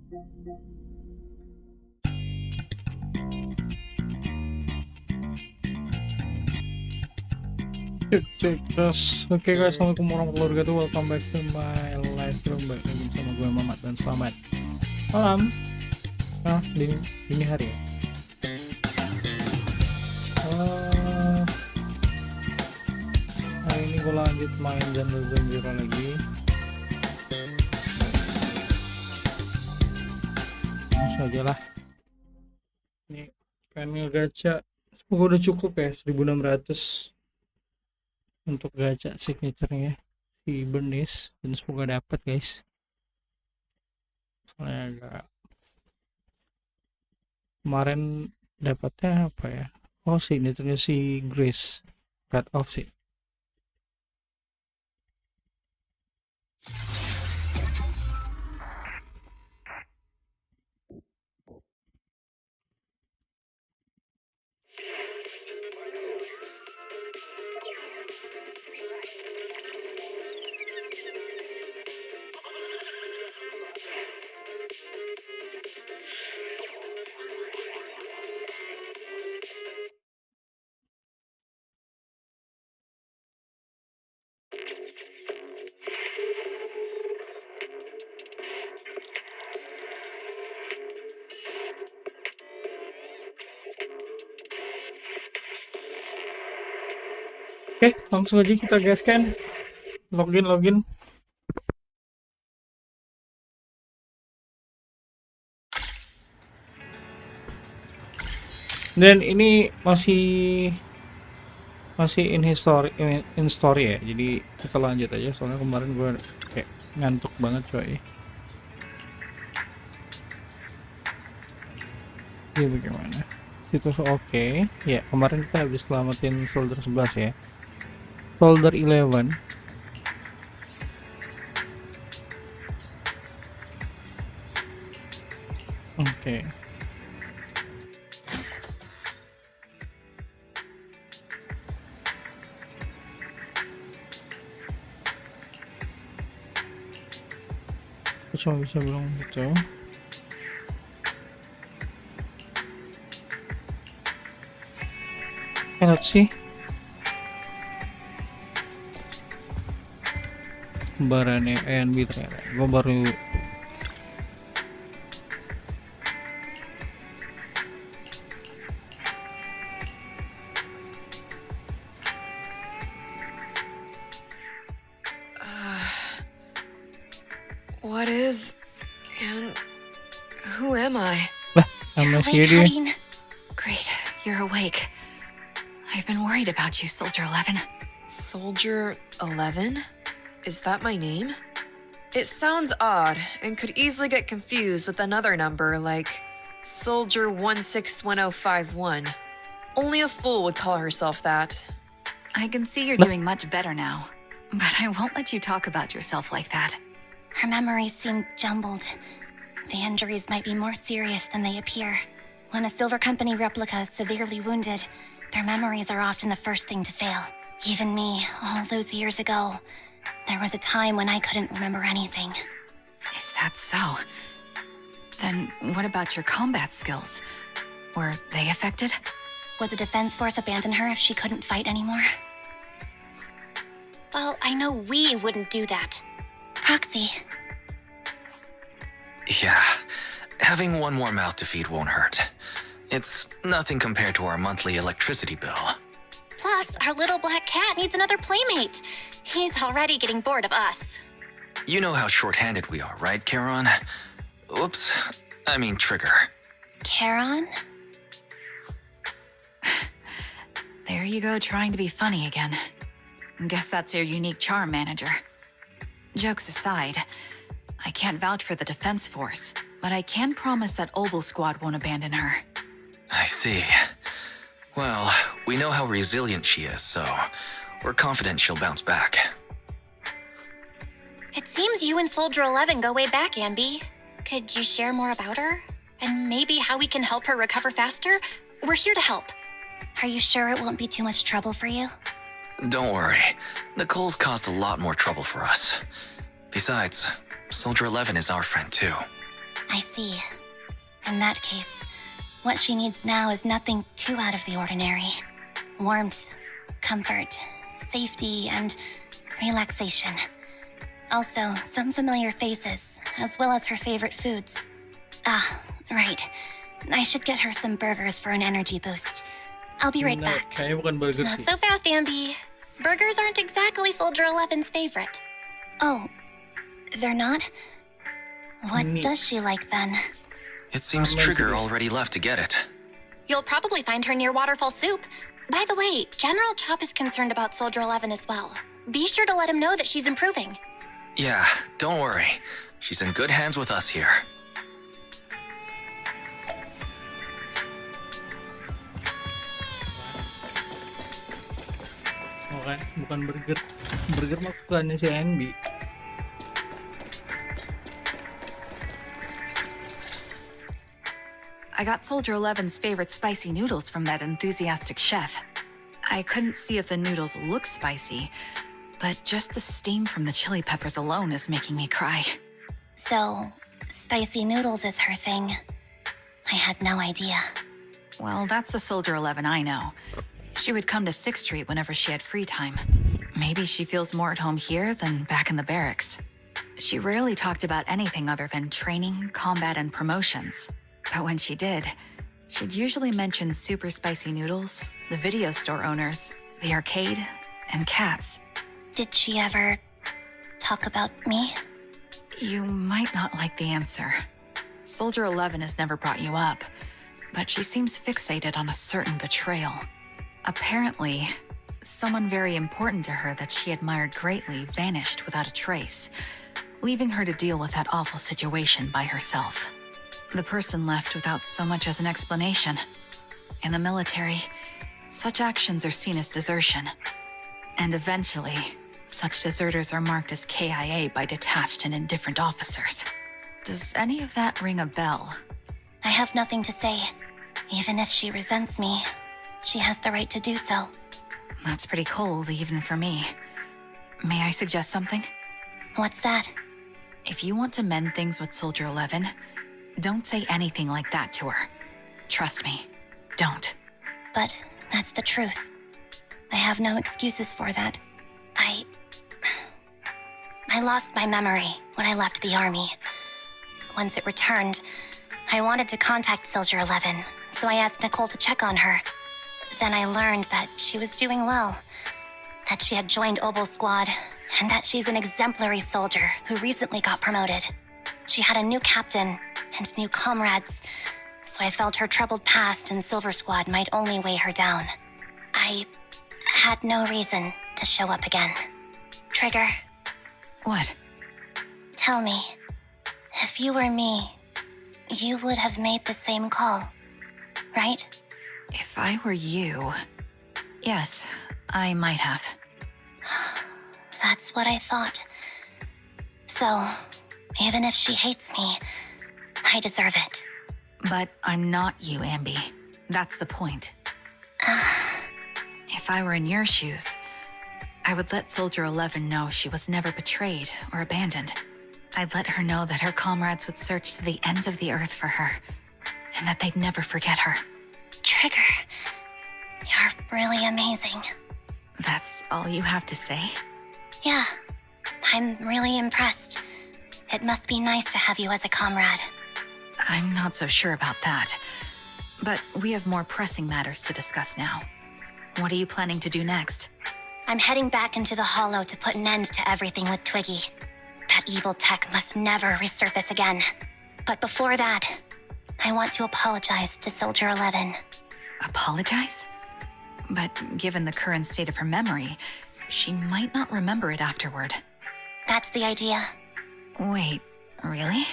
Cek terus. Oke guys, assalamualaikum warahmatullahi wabarakatuh. Welcome back to my live stream. Balik lagi bersama gue Mamat dan selamat malam. Dini hari ya. Hari ini gue lanjut main Zenless lagi. Langsung aja lah. Ini panel gacha. Semoga udah cukup ya, 1600 untuk gacha signature-nya si Bernice, dan semoga dapat guys. Soalnya agak kemarin dapatnya apa ya? Oh, signature-nya si Grace cut off sih. Oke, langsung aja kita gaskan. Login. Dan ini masih in story ya. Jadi kita lanjut aja soalnya kemarin gue kayak ngantuk banget coy. Ini bagaimana? Situs oke. Ya, kemarin kita habis selamatin soldier 11 ya. Soldier 11. Oke. Cuma bisa bilang gitu. Cannot sih. Kembarannya NB ternyata. Gue baru What is and who am I? I'm You're masih awake, dia. Hadeen. Great, you're awake. I've been worried about you, Soldier 11. Soldier 11? Is that my name? It sounds odd and could easily get confused with another number like Soldier 161051. Only a fool would call herself that. I can see you're doing much better now, but I won't let you talk about yourself like that. Her memories seem jumbled. The injuries might be more serious than they appear. When a Silver Company replica is severely wounded, their memories are often the first thing to fail. Even me, all those years ago, there was a time when I couldn't remember anything. Is that so? Then what about your combat skills? Were they affected? Would the Defense Force abandon her if she couldn't fight anymore? Well, I know we wouldn't do that. Proxy. Yeah, having one more mouth to feed won't hurt. It's nothing compared to our monthly electricity bill. Plus, our little black cat needs another playmate. He's already getting bored of us. You know how short-handed we are, right, Charon? Oops, I mean Trigger. Charon? There you go, trying to be funny again. Guess that's your unique charm, manager. Jokes aside, I can't vouch for the Defense Force, but I can promise that Oval Squad won't abandon her. I see. Well, we know how resilient she is, so we're confident she'll bounce back. It seems you and Soldier 11 go way back, Ambi. Could you share more about her? And maybe how we can help her recover faster? We're here to help. Are you sure it won't be too much trouble for you? Don't worry. Nicole's caused a lot more trouble for us. Besides, Soldier 11 is our friend too. I see. In that case, what she needs now is nothing too out of the ordinary. Warmth, comfort, safety, and relaxation. Also, some familiar faces, as well as her favorite foods. Ah, right. I should get her some burgers for an energy boost. I'll be right Nah, back. kayaknya bukan burger Not sih. so fast, Ambi. Burgers aren't exactly Soldier 11's favorite. Oh, they're not? What Neat. does she like then? It seems Amen, Trigger sige. already left to get it. You'll probably find her near Waterfall Soup. By the way, General Chop is concerned about Soldier 11 as well. Be sure to let him know that she's improving. Yeah, don't worry. She's in good hands with us here. Oke, bukan burger. Burger mah kesukaannya si NB. I got Soldier 11's favorite spicy noodles from that enthusiastic chef. I couldn't see if the noodles look spicy, but just the steam from the chili peppers alone is making me cry. So, spicy noodles is her thing. I had no idea. Well, that's the Soldier 11 I know. She would come to 6th Street whenever she had free time. Maybe she feels more at home here than back in the barracks. She rarely talked about anything other than training, combat, and promotions. But when she did, she'd usually mention super spicy noodles, the video store owners, the arcade, and cats. Did she ever talk about me? You might not like the answer. Soldier 11 has never brought you up, but she seems fixated on a certain betrayal. Apparently, someone very important to her that she admired greatly vanished without a trace, leaving her to deal with that awful situation by herself. The person left without so much as an explanation. In the military, such actions are seen as desertion. And eventually, such deserters are marked as KIA by detached and indifferent officers. Does any of that ring a bell? I have nothing to say. Even if she resents me, she has the right to do so. That's pretty cold, even for me. May I suggest something? What's that? If you want to mend things with Soldier 11, don't say anything like that to her. Trust me, don't. But that's the truth. I have no excuses for that. I lost my memory when I left the army. Once it returned, I wanted to contact Soldier 11, so I asked Nicole to check on her. Then I learned that she was doing well, that she had joined Obel Squad, and that she's an exemplary soldier who recently got promoted. She had a new captain and new comrades, so I felt her troubled past in Silver Squad might only weigh her down. I had no reason to show up again. Trigger, What? tell me, if you were me, you would have made the same call, right? If I were you... Yes, I might have. That's what I thought. So, even if she hates me, I deserve it. But I'm not you, Ambi. That's the point. If I were in your shoes, I would let Soldier 11 know she was never betrayed or abandoned. I'd let her know that her comrades would search to the ends of the earth for her, and that they'd never forget her. Trigger, you're really amazing. That's all you have to say? Yeah, I'm really impressed. It must be nice to have you as a comrade. I'm not so sure about that. But we have more pressing matters to discuss now. What are you planning to do next? I'm heading back into the Hollow to put an end to everything with Twiggy. That evil tech must never resurface again. But before that, I want to apologize to Soldier 11. Apologize? But given the current state of her memory, she might not remember it afterward. That's the idea. Wait, really?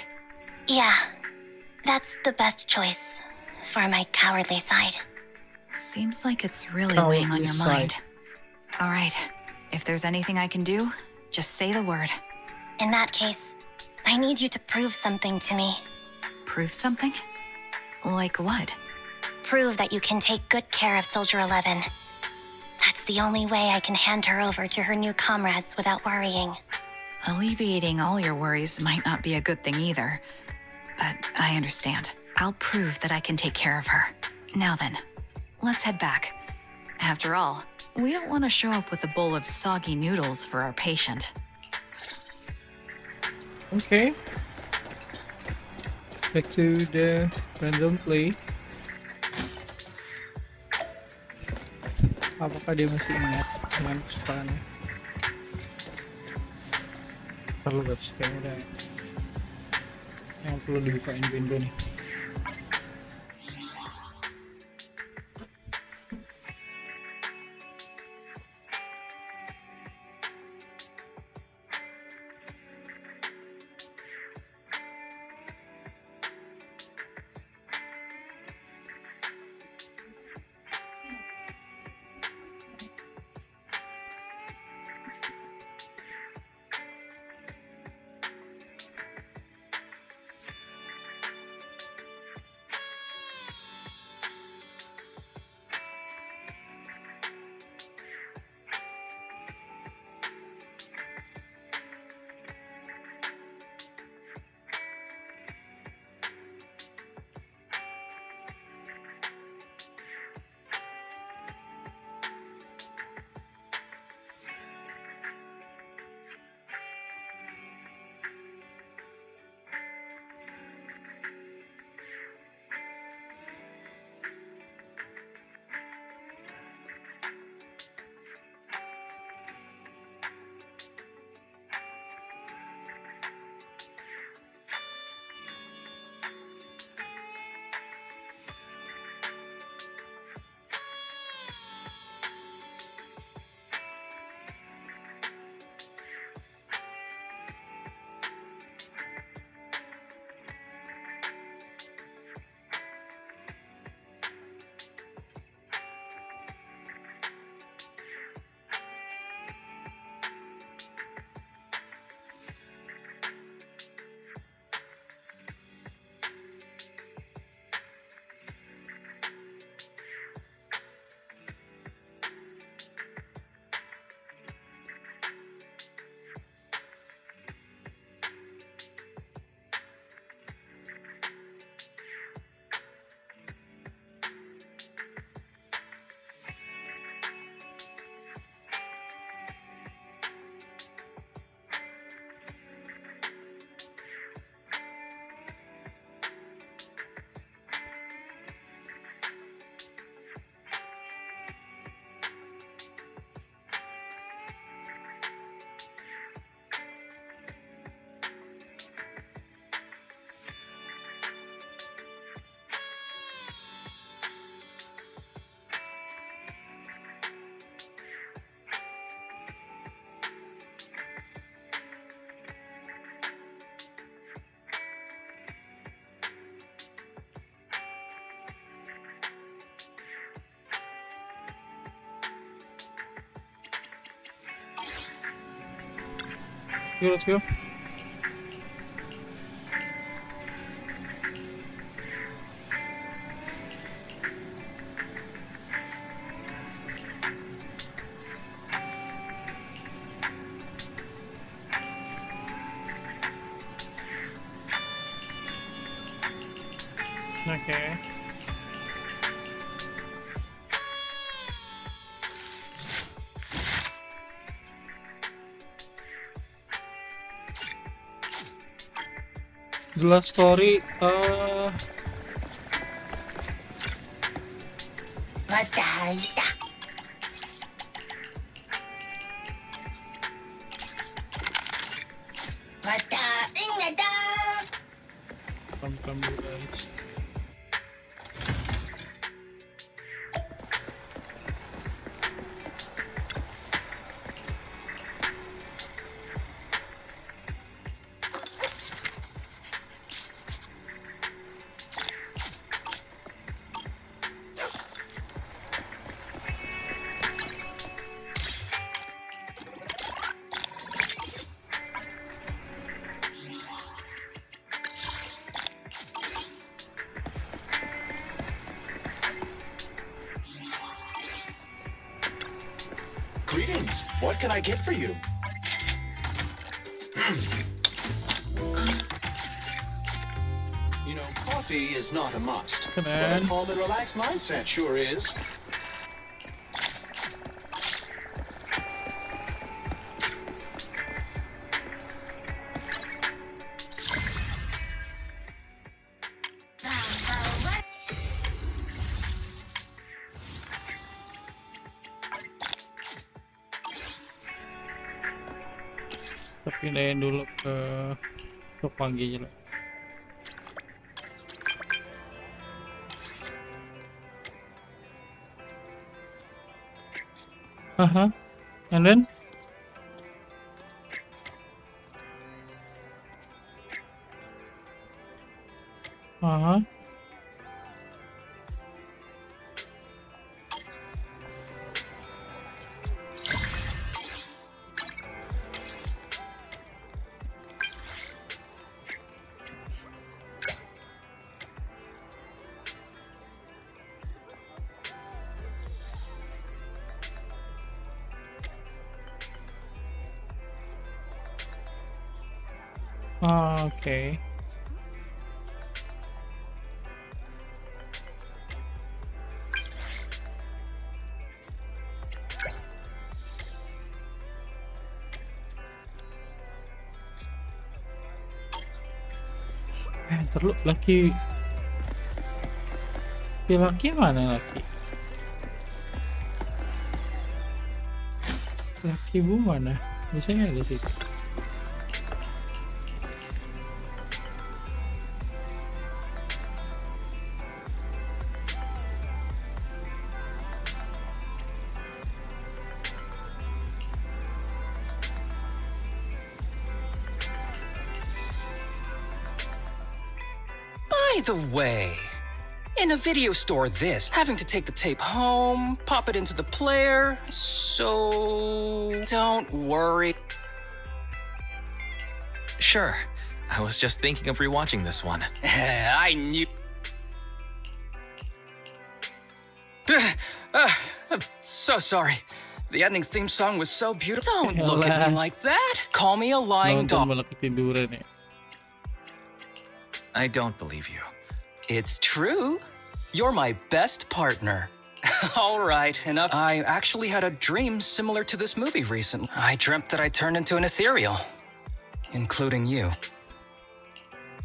Yeah, that's the best choice for my cowardly side. Seems like it's really Cowardly weighing on your side. mind. All right, if there's anything I can do, just say the word. In that case, I need you to prove something to me. Prove something? Like what? Prove that you can take good care of Soldier 11. That's the only way I can hand her over to her new comrades without worrying. Alleviating all your worries might not be a good thing either. but I understand. I'll prove that I can take care of her. Now then, let's head back. After all, we don't want to show up with a bowl of soggy noodles for our patient. Okay. Back to the random play. Apakah dia masih ingat dengan kesukaannya? Perlu guys, kayaknya udah yang perlu dibukain pintu nih. Yo, let's go. Okay. The last story, Come guys. Greetings. What can I get for you? Coffee is not a must, but a Keren. calm and relaxed mindset sure is. Kita pindahin dulu ke besok pagi aja lah. Aha, and then? Aha. Okay. Ntar lu laki mana laki? Laki bu mana? Biasanya ada situ. By the way, in a video store having to take the tape home, pop it into the player, so don't worry. Sure. I was just thinking of rewatching this one. I knew. I'm so sorry. The ending theme song was so beautiful. Don't look at me like that. Call me a lying Nonton dog. malah ketiduran ya. I don't believe you. It's true. You're my best partner. All right, enough. I actually had a dream similar to this movie recently. I dreamt that I turned into an ethereal, including you.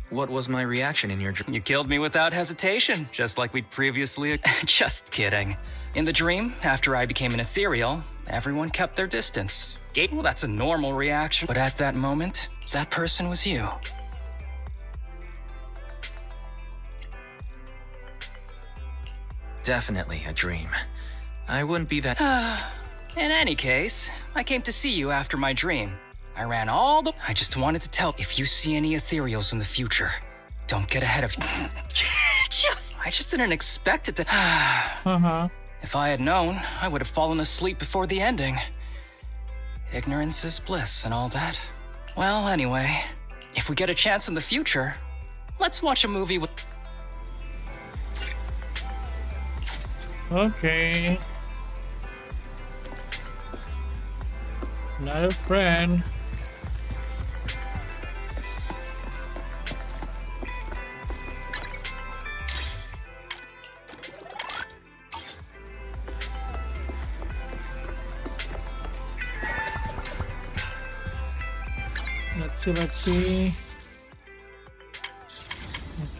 What was my reaction in your dream? You killed me without hesitation, just like we'd previously. Just kidding. In the dream, after I became an ethereal, everyone kept their distance. Well, that's a normal reaction. But at that moment, that person was you. Definitely a dream. I wouldn't be that. In any case, I came to see you after my dream. I ran all the. I just wanted to tell. If you see any ethereals in the future, don't get ahead of. I just didn't expect it to. If I had known, I would have fallen asleep before the ending. Ignorance is bliss and all that. Well, anyway, if we get a chance in the future, let's watch a movie with. Okay. Not a friend. Let's see.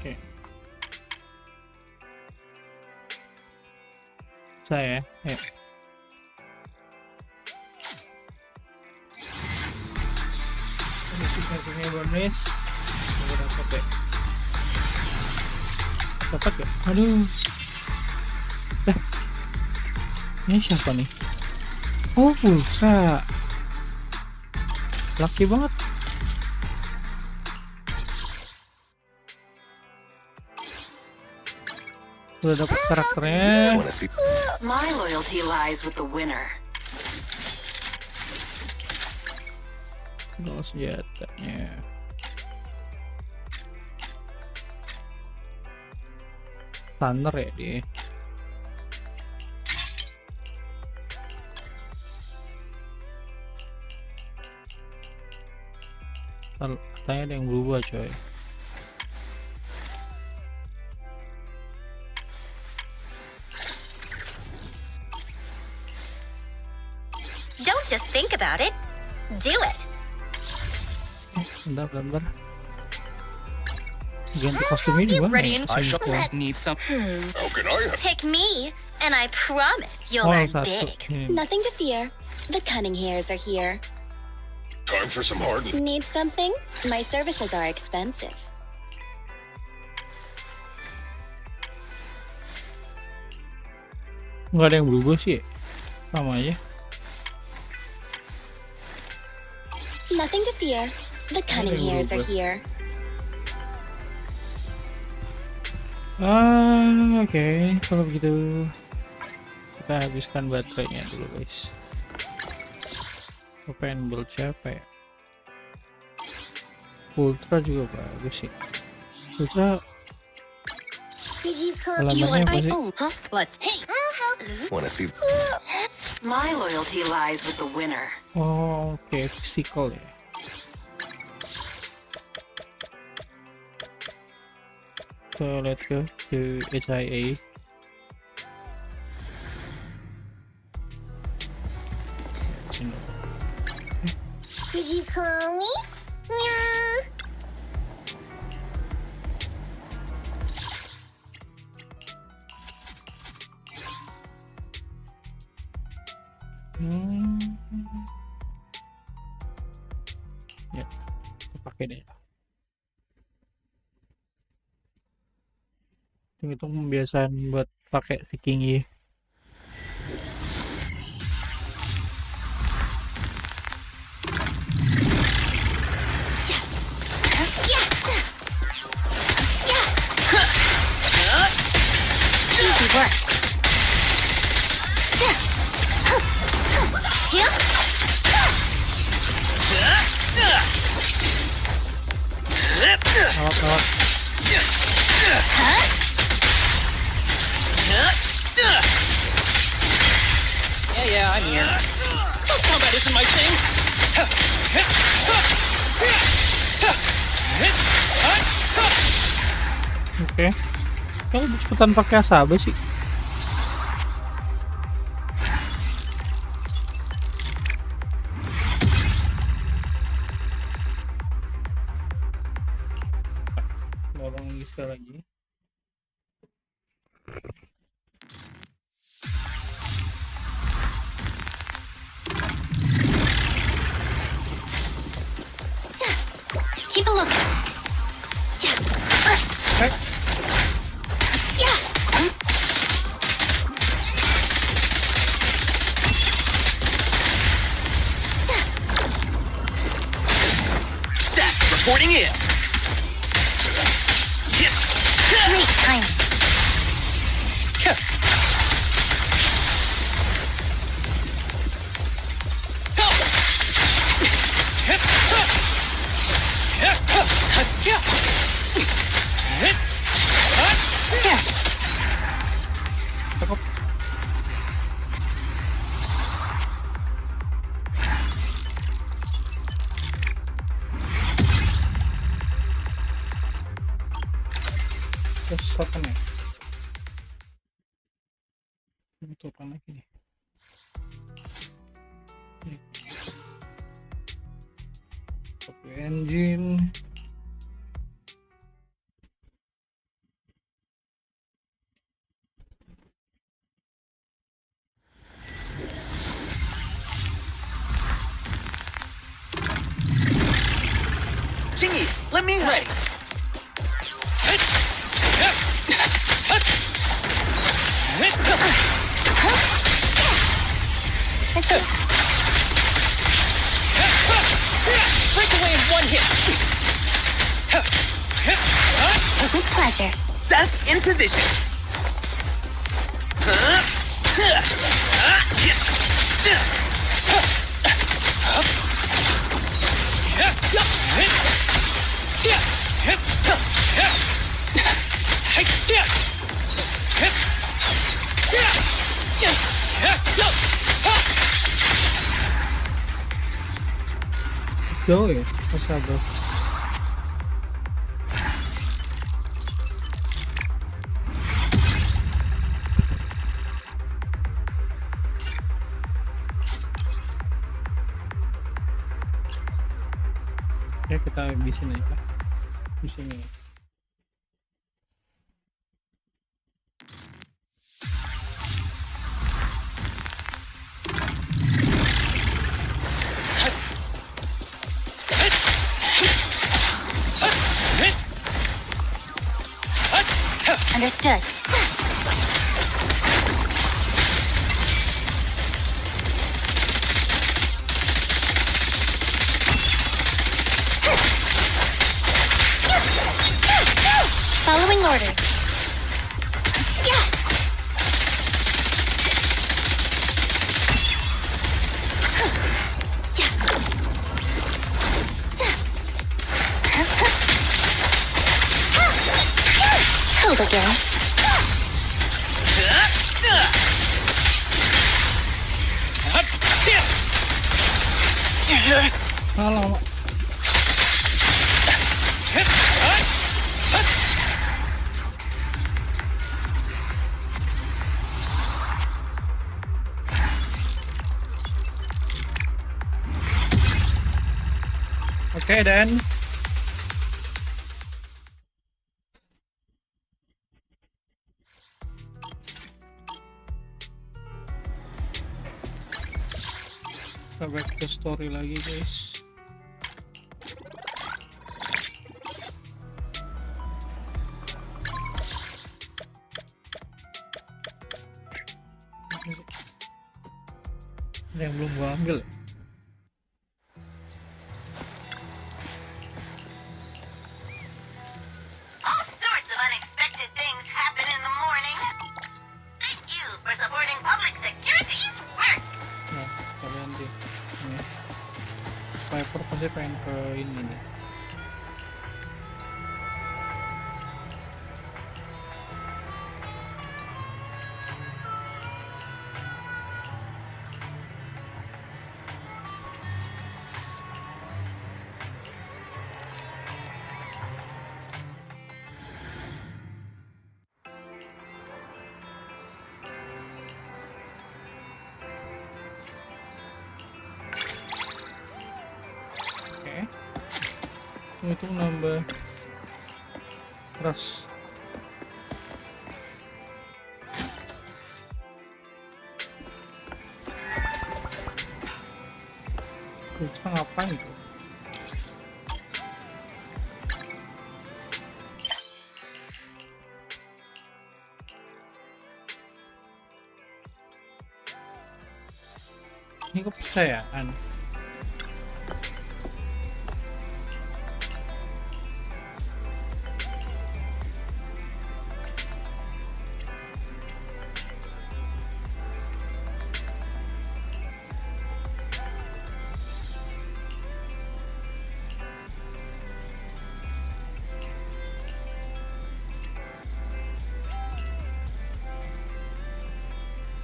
Okay. Saya, ya. Musik punya bonus. Dapat ya? Dapat ya? Aduh. Dah. Ini siapa nih? Oh, Ultra. Laki banget. Udah dapat karakternya. My loyalty lies with the winner. Kalau senjatanya. Thunder ya dia. Katanya ada yang berubah coy. Don't just think about it. Do it. Bentar. Ganti kostumnya di mana? ready Ya? in- Sini Need some. How can I help? Pick me, and I promise you'll Oh, learn satu. big. Nothing to fear. The cunning hairs are here. Time for some hard. Need something? My services are expensive. Nggak ada yang berubah sih ya? Sama aja. Nothing to fear. The cunning hairs are here. Oke. Kalau begitu kita habiskan baterainya dulu guys. Gue pengen build siapa ya? Ultra juga bagus sih. Ultra Did you cook? halamannya apa sih? Huh? Let's. Hey, I'll help. Wanna see? My loyalty lies with the winner. Oh, oke, physical ya. So let's go to HIA. Sini. Did you call me? Meow. Ya, kita pakai deh. Itu pembiasaan buat pakai si Kingi. Easy work. Yeah. Awak. Yeah, I'm here. Combat isn't my thing. Oke. Kalau lebih cepetan pakai Asaba sih. Tolong lagi sekali lagi. Keep a look. Okay. Reporting in. Great time. Cakep. Terus apa nih? Itu apa lagi nih? Copy engine. Kingy, let me ready. Breakaway in one hit. With pleasure. Seth in position. Jauh ya, Asaba. kita habisin aja di sini. Understood. Following orders. Yeah. Hold again. Halo. Oke, dan kita back ke story lagi, guys. Ada yang belum gua ambil. All sorts of unexpected things happen in the morning. Thank you for supporting public security's work. Nah, sekalian deh. Ini. Viper pasti pengen ke ini nih. Itu nambah keras. Ultra ngapain itu? Ini kepercayaan.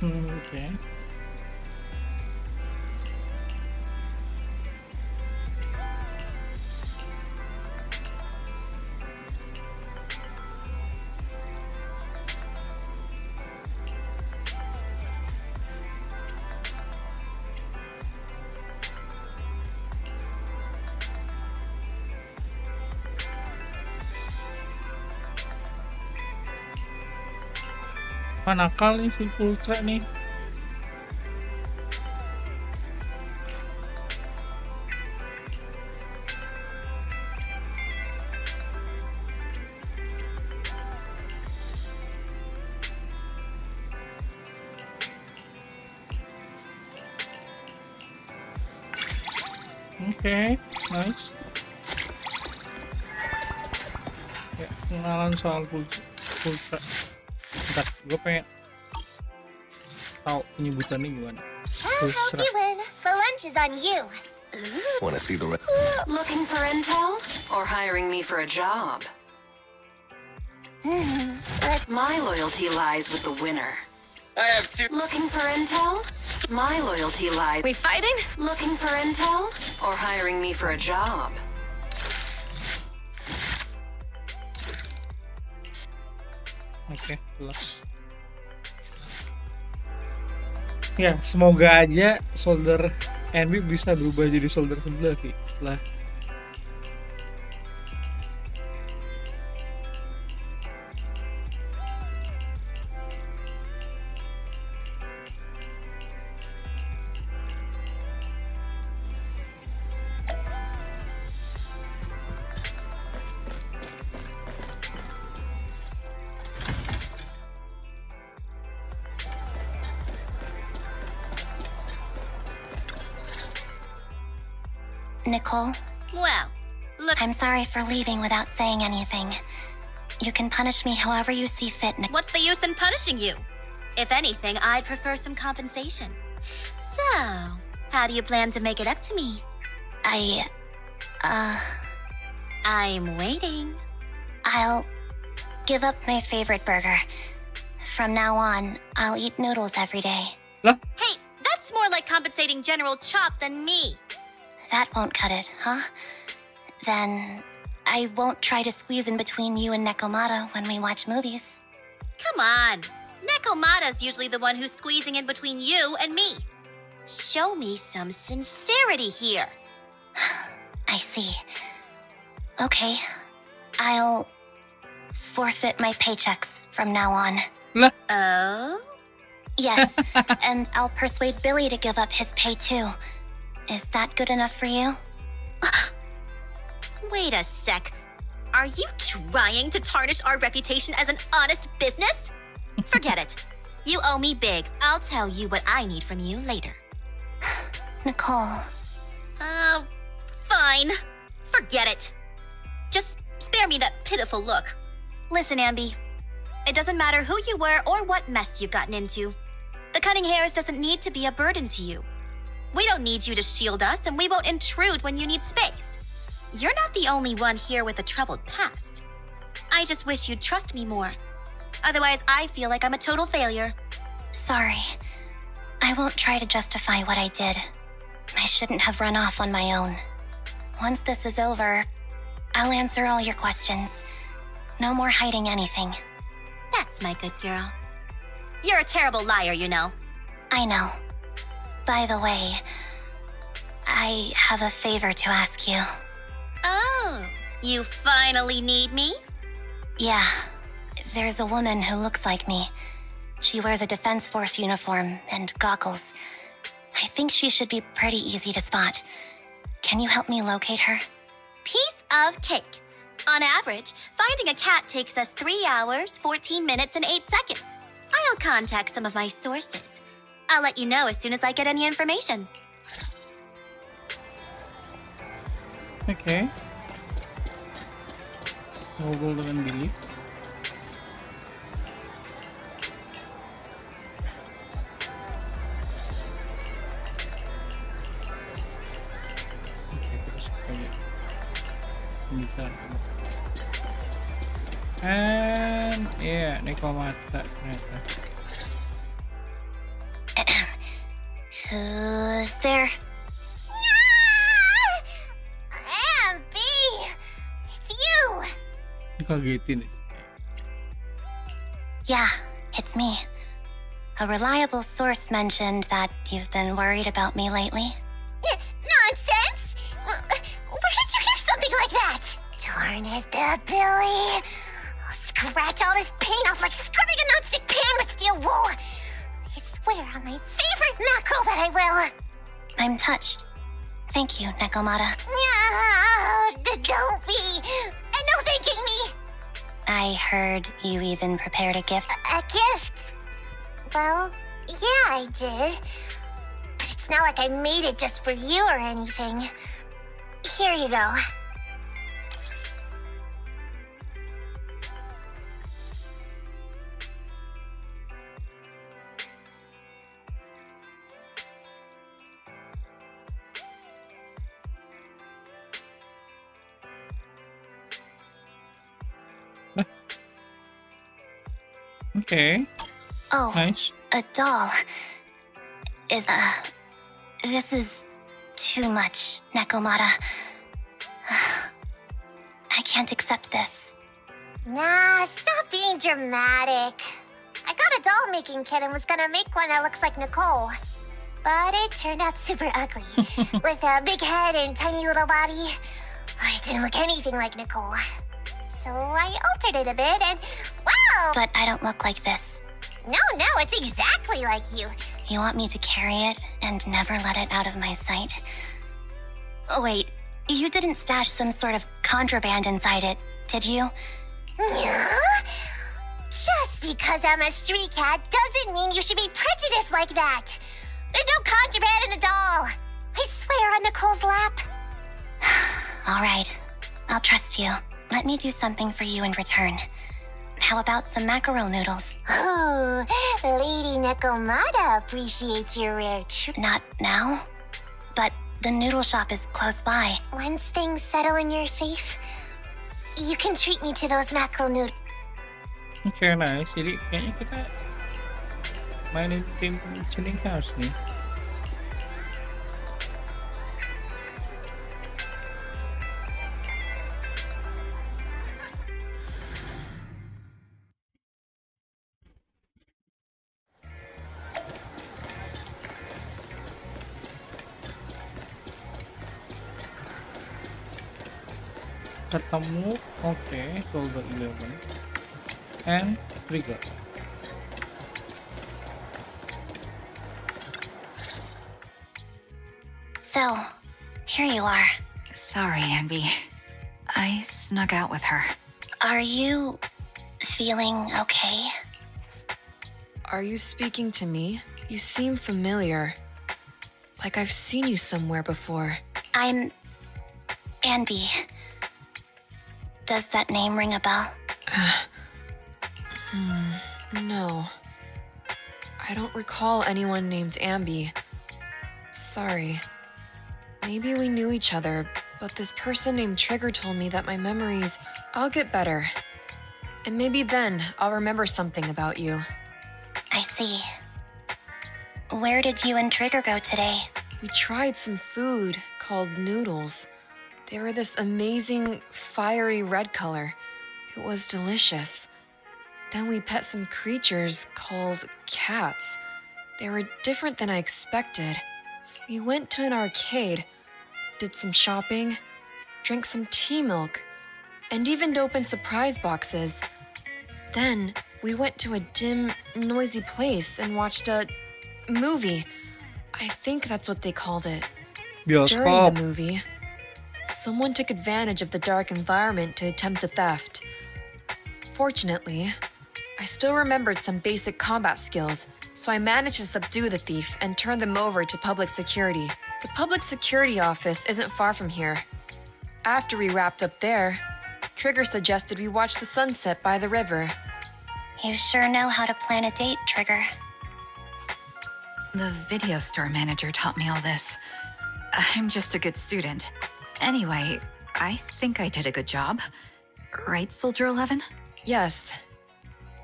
Oke. Nakal nih si Ultra nih. Oke, nice. Ya, pengenalan soal Ultra. Bentar, gue pengen tahu penyebutannya gimana. I'll help you win. The lunch is on you. Wanna see the Looking for intel? Or hiring me for a job? My loyalty lies with the winner. I have two. Looking for intel? My loyalty lies. We fighting? Looking for intel? Or hiring me for a job? Oke, jelas. Ya, semoga aja solder NB bisa berubah jadi solder sebelah sih setelah Nicole, Well, look, I'm sorry for leaving without saying anything. You can punish me however you see fit, Nicole. what's the use in punishing you? If anything, I'd prefer some compensation. So, how do you plan to make it up to me? I'm waiting. I'll give up my favorite burger. From now on, I'll eat noodles every day. Hey, that's more like compensating General Chop than me. That won't cut it, huh? Then I won't try to squeeze in between you and Nekomata when we watch movies. Come on. Nekomata's usually the one who's squeezing in between you and me. Show me some sincerity here. I see. Okay, I'll forfeit my paychecks from now on. Oh? Yes, and I'll persuade Billy to give up his pay too. Is that good enough for you? Wait a sec. Are you trying to tarnish our reputation as an honest business? Forget it. You owe me big. I'll tell you what I need from you later. Nicole, Fine. Forget it. Just spare me that pitiful look. Listen, Ambi. It doesn't matter who you were or what mess you've gotten into. The cutting hairs doesn't need to be a burden to you. We don't need you to shield us, and we won't intrude when you need space. You're not the only one here with a troubled past. I just wish you'd trust me more. Otherwise, I feel like I'm a total failure. sorry. I won't try to justify what I did. I shouldn't have run off on my own. Once this is over, I'll answer all your questions. No more hiding anything. That's my good girl. You're a terrible liar, you know. I know. By the way, I have a favor to ask you. Oh, you finally need me? Yeah, there's a woman who looks like me. She wears a Defense Force uniform and goggles. I think she should be pretty easy to spot. Can you help me locate her? Piece of cake. On average, finding a cat takes us 3 hours, 14 minutes, and 8 seconds. I'll contact some of my sources. I'll let you know as soon as I get any information. Oke. Ngobrol dengan Billy. Oke, terus aja bicara. And yeah, Nekomata ternyata. Who's there? Ambi! It's you! Dikagetin. Yeah, it's me. A reliable source mentioned that you've been worried about me lately. Nonsense! Where did you hear something like that? Darn it, Billy. I'll scratch all this paint off like scrubbing a nonstick pan with steel wool. I swear on my favorite mackerel that I will. I'm touched. Thank you, Nekomata. Don't be. And no thanking me. I heard you even prepared a gift. A gift? Well, yeah, I did. But it's not like I made it just for you or anything. Here you go. Okay, Oh, nice. a doll. This is too much, Nekomata. I can't accept this. Nah, stop being dramatic. I got a doll making kit and was gonna make one that looks like Nicole. But it turned out super ugly. With a big head and tiny little body. It didn't look anything like Nicole. So I altered it a bit and, wow! But I don't look like this. No, it's exactly like you. You want me to carry it and never let it out of my sight? Oh, wait, you didn't stash some sort of contraband inside it, did you? Yeah? Just because I'm a street cat doesn't mean you should be prejudiced like that. There's no contraband in the doll. I swear on Nicole's lap. All right, I'll trust you. Let me do something for you in return. How about some mackerel noodles? Oh, Lady Nekomata appreciates your rare treat. Not now, but the noodle shop is close by. Once things settle and you're safe, you can treat me to those mackerel noodles. Oke, nice. Jadi kayaknya kita mainin tim Chilling House nih. Ketemu, oke, Soldier 11 and Trigger. So, here you are. Sorry, Anby. I snuck out with her. Are you feeling okay? Are you speaking to me? You seem familiar. Like I've seen you somewhere before. I'm Anby. Does that name ring a bell? No. I don't recall anyone named Ambi. Sorry. Maybe we knew each other, but this person named Trigger told me that my memories... I'll get better. And maybe then I'll remember something about you. I see. Where did you and Trigger go today? We tried some food called noodles. They were this amazing, fiery red color. It was delicious. Then we pet some creatures called cats. They were different than I expected. So we went to an arcade, did some shopping, drank some tea milk, and even opened surprise boxes. Then we went to a dim, noisy place and watched a movie. I think that's what they called it. During Bioskop. the movie, someone took advantage of the dark environment to attempt a theft. Fortunately, I still remembered some basic combat skills, so I managed to subdue the thief and turn them over to public security. The public security office isn't far from here. After we wrapped up there, Trigger suggested we watch the sunset by the river. You sure know how to plan a date, Trigger. The video store manager taught me all this. I'm just a good student. Anyway, I think I did a good job. Right, Soldier 11? Yes,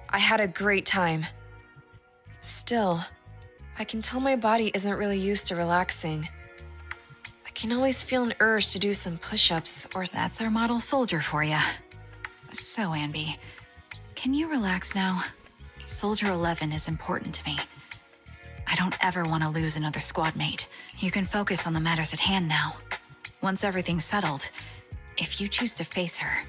I had a great time. Still, I can tell my body isn't really used to relaxing. I can always feel an urge to do some push-ups or... That's our model soldier for ya. So, Anby, can you relax now? Soldier 11 is important to me. I don't ever want to lose another squad mate. You can focus on the matters at hand now. Once everything's settled, if you choose to face her,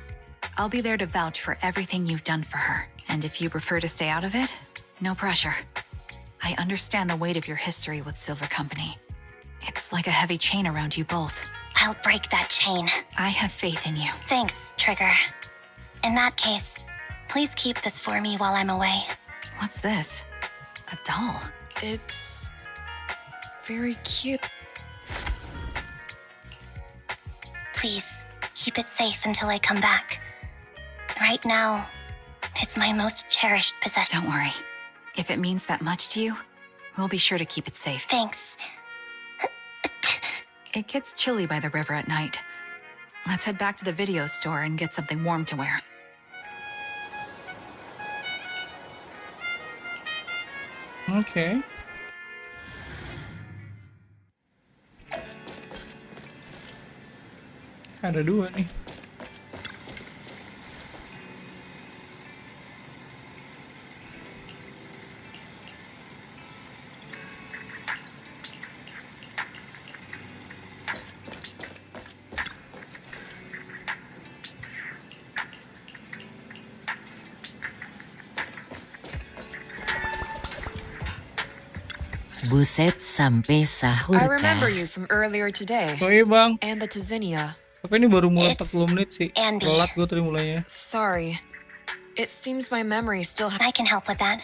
I'll be there to vouch for everything you've done for her. And if you prefer to stay out of it, no pressure. I understand the weight of your history with Silver Company. It's like a heavy chain around you both. I'll break that chain. I have faith in you. Thanks, Trigger. In that case, please keep this for me while I'm away. What's this? A doll? It's... very cute. Please, keep it safe until I come back. Right now, it's my most cherished possession. Don't worry. If it means that much to you, we'll be sure to keep it safe. Thanks. It gets chilly by the river at night. Let's head back to the video store and get something warm to wear. Oke. Ada dua nih. Buset sampai sahur I remember kah? you from earlier today. Oh iya bang. Ambitizinia. Tapi ini baru mulai It's 40 menit sih. Andy. Telat gue tadi mulainya. Sorry. It seems my memory still... I can help with that.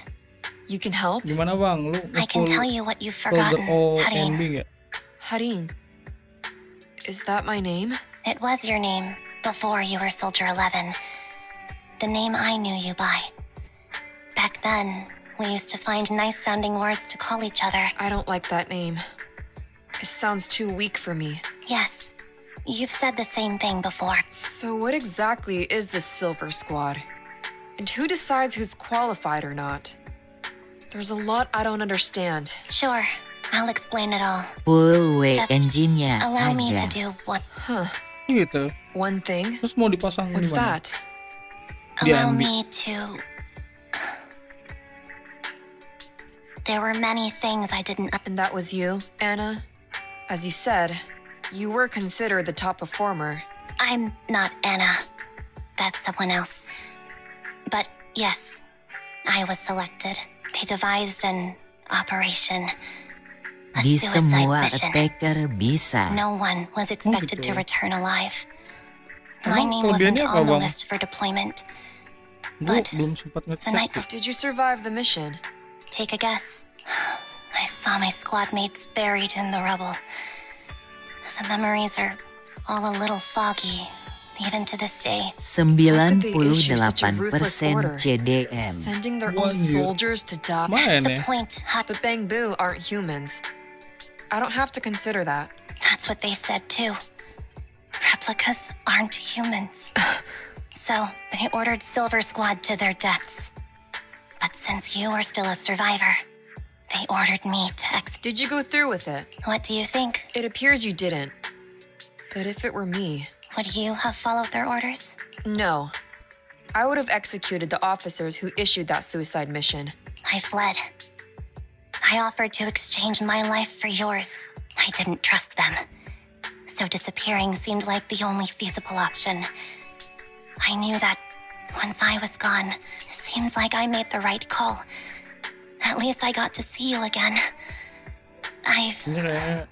You can help? Gimana bang? Lu I can nge-pull tell you what you've Soldier forgotten, O Haring. NB nggak? Haring. Is that my name? It was your name before you were Soldier 11. The name I knew you by. Back then, we used to find nice-sounding words to call each other. I don't like that name. It sounds too weak for me. Yes, you've said the same thing before. So what exactly is this Silver Squad? And who decides who's qualified or not? There's a lot I don't understand. Sure, I'll explain it all. Full way Just engine-nya allow me to aja. do what. Huh. Gitu. One thing? Terus mau dipasang di What's mana? that? Allow Diambil. me to. There were many things I didn't. And that was you, Anna? As you said, you were considered the top performer. I'm not Anna. That's someone else. But yes, I was selected. They devised an operation. A Di suicide semua mission. attacker bisa. No one was expected to gitu. return alive. My Emang name wasn't kelebihannya apa, on the Bang? list for deployment. Gue But belum sempat the ngecek night sih. Did you survive the mission? Take a guess. I saw my squad mates buried in the rubble. The memories are all a little foggy, even to this day. 98% CDM. Sending their own One year. soldiers to die. Main The ya. point, Hut. But Bang Boo aren't humans. I don't have to consider that. That's what they said too. Replicas aren't humans. So they ordered Silver Squad to their deaths. But since you are still a survivor, they ordered me to Did you go through with it? What do you think? It appears you didn't. But if it were me, Would you have followed their orders? no. I would have executed the officers who issued that suicide mission. I fled. I offered to exchange my life for yours. I didn't trust them. So disappearing seemed like the only feasible option. I knew that once I was gone, it seems like I made the right call. At least I got to see you again. Ini kayak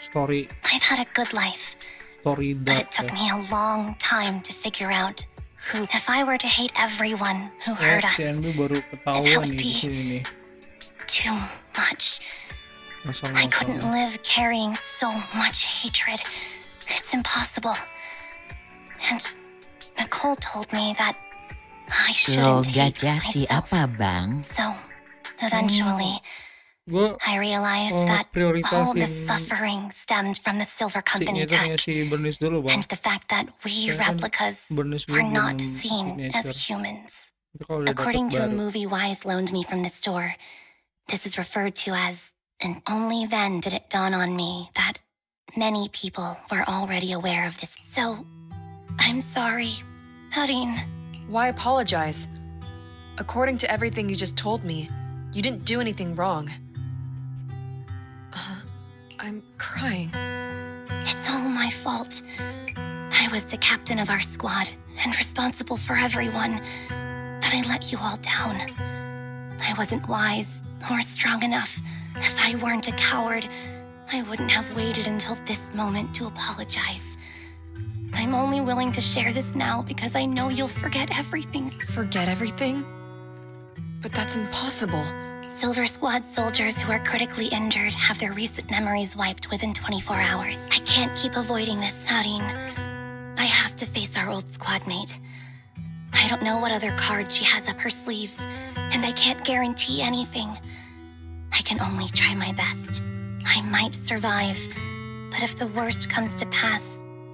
story I've had a good life, but it dark took ya. me a long time to figure out who. If I were to hate everyone who hurt us, Si NB baru ketahuan nih di sini nih. too much. I couldn't Masalah-masalah. live carrying so much hatred. It's impossible. And Nicole told me that I Lo shouldn't hate gacha myself. siapa, Bang? So, eventually, Gue I realized that all the prioritasin suffering stemmed from the Silver si Company nature-nya tech, si Bernice dulu, Bang. and the fact that we Kayaknya kan replicas Bernice are dulu not belum seen signature. as humans. Itu kalau udah According dapet to a baru. movie Wise loaned me from the store, this is referred to as, and only then did it dawn on me that many people were already aware of this. So, I'm sorry, Harin. Why apologize? According to everything you just told me, you didn't do anything wrong. I'm crying. It's all my fault. I was the captain of our squad and responsible for everyone, but I let you all down. I wasn't wise or strong enough. If I weren't a coward, I wouldn't have waited until this moment to apologize. I'm only willing to share this now because I know you'll forget everything. Forget everything? But that's impossible. Silver Squad soldiers who are critically injured have their recent memories wiped within 24 hours. I can't keep avoiding this, Harin. I have to face our old squad mate. I don't know what other cards she has up her sleeves, and I can't guarantee anything. I can only try my best. I might survive, but if the worst comes to pass,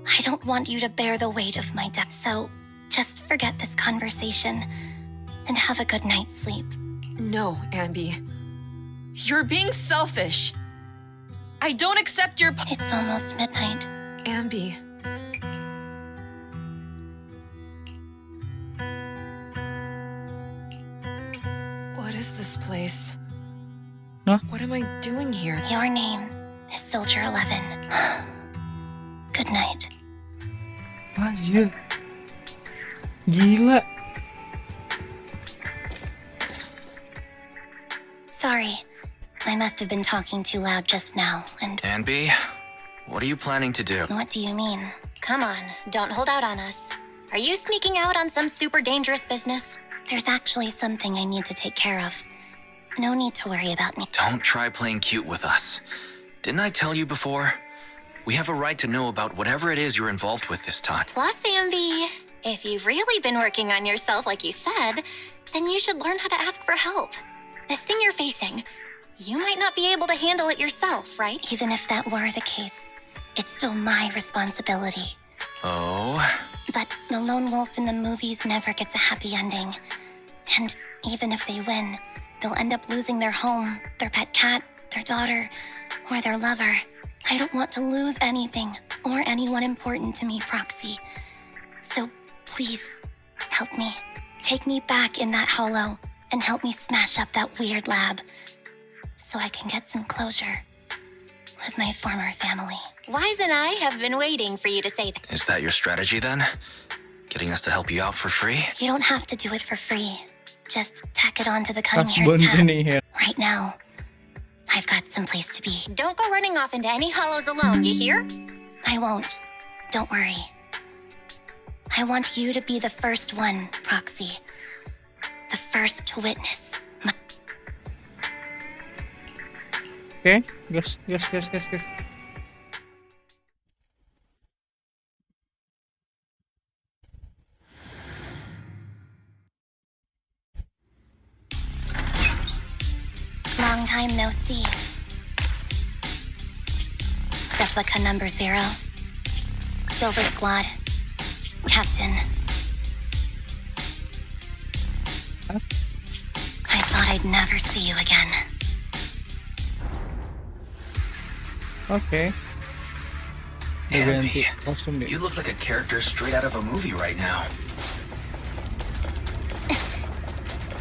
I don't want you to bear the weight of my death. So just forget this conversation and have a good night's sleep. No, Ambi. You're being selfish. I don't accept your... It's almost midnight. Ambi. What is this place? Huh? What am I doing here? Your name is Soldier 11. Good night. Anjir. Gila. Sorry. I must have been talking too loud just now, and Anby, what are you planning to do? what do you mean? Come on, don't hold out on us. Are you sneaking out on some super dangerous business? There's actually something I need to take care of. No need to worry about me. Don't try playing cute with us. Didn't I tell you before? We have a right to know about whatever it is you're involved with this time. Plus, Ambi, if you've really been working on yourself like you said, then you should learn how to ask for help. This thing you're facing, you might not be able to handle it yourself, right? Even if that were the case, it's still my responsibility. Oh? But the lone wolf in the movies never gets a happy ending. And even if they win, they'll end up losing their home, their pet cat, their daughter, or their lover. I don't want to lose anything or anyone important to me, Proxy. So please, help me. Take me back in that hollow and help me smash up that weird lab so I can get some closure with my former family. Wise and I have been waiting for you to say that. Is that your strategy then? Getting us to help you out for free? You don't have to do it for free. Just tack it on to the Cunning Pas Hair's buntu tab. nih ya. Right now, I've got some place to be. Don't go running off into any hollows alone, you hear? I won't. Don't worry. I want you to be the first one, Proxy. The first to witness my... Oke, gas. Long time no see. Replica number 0. Silver Squad. Captain. Huh? I thought I'd never see you again. Oke. Dia ganti Abby, kostum dia. you look like a character straight out of a movie right now.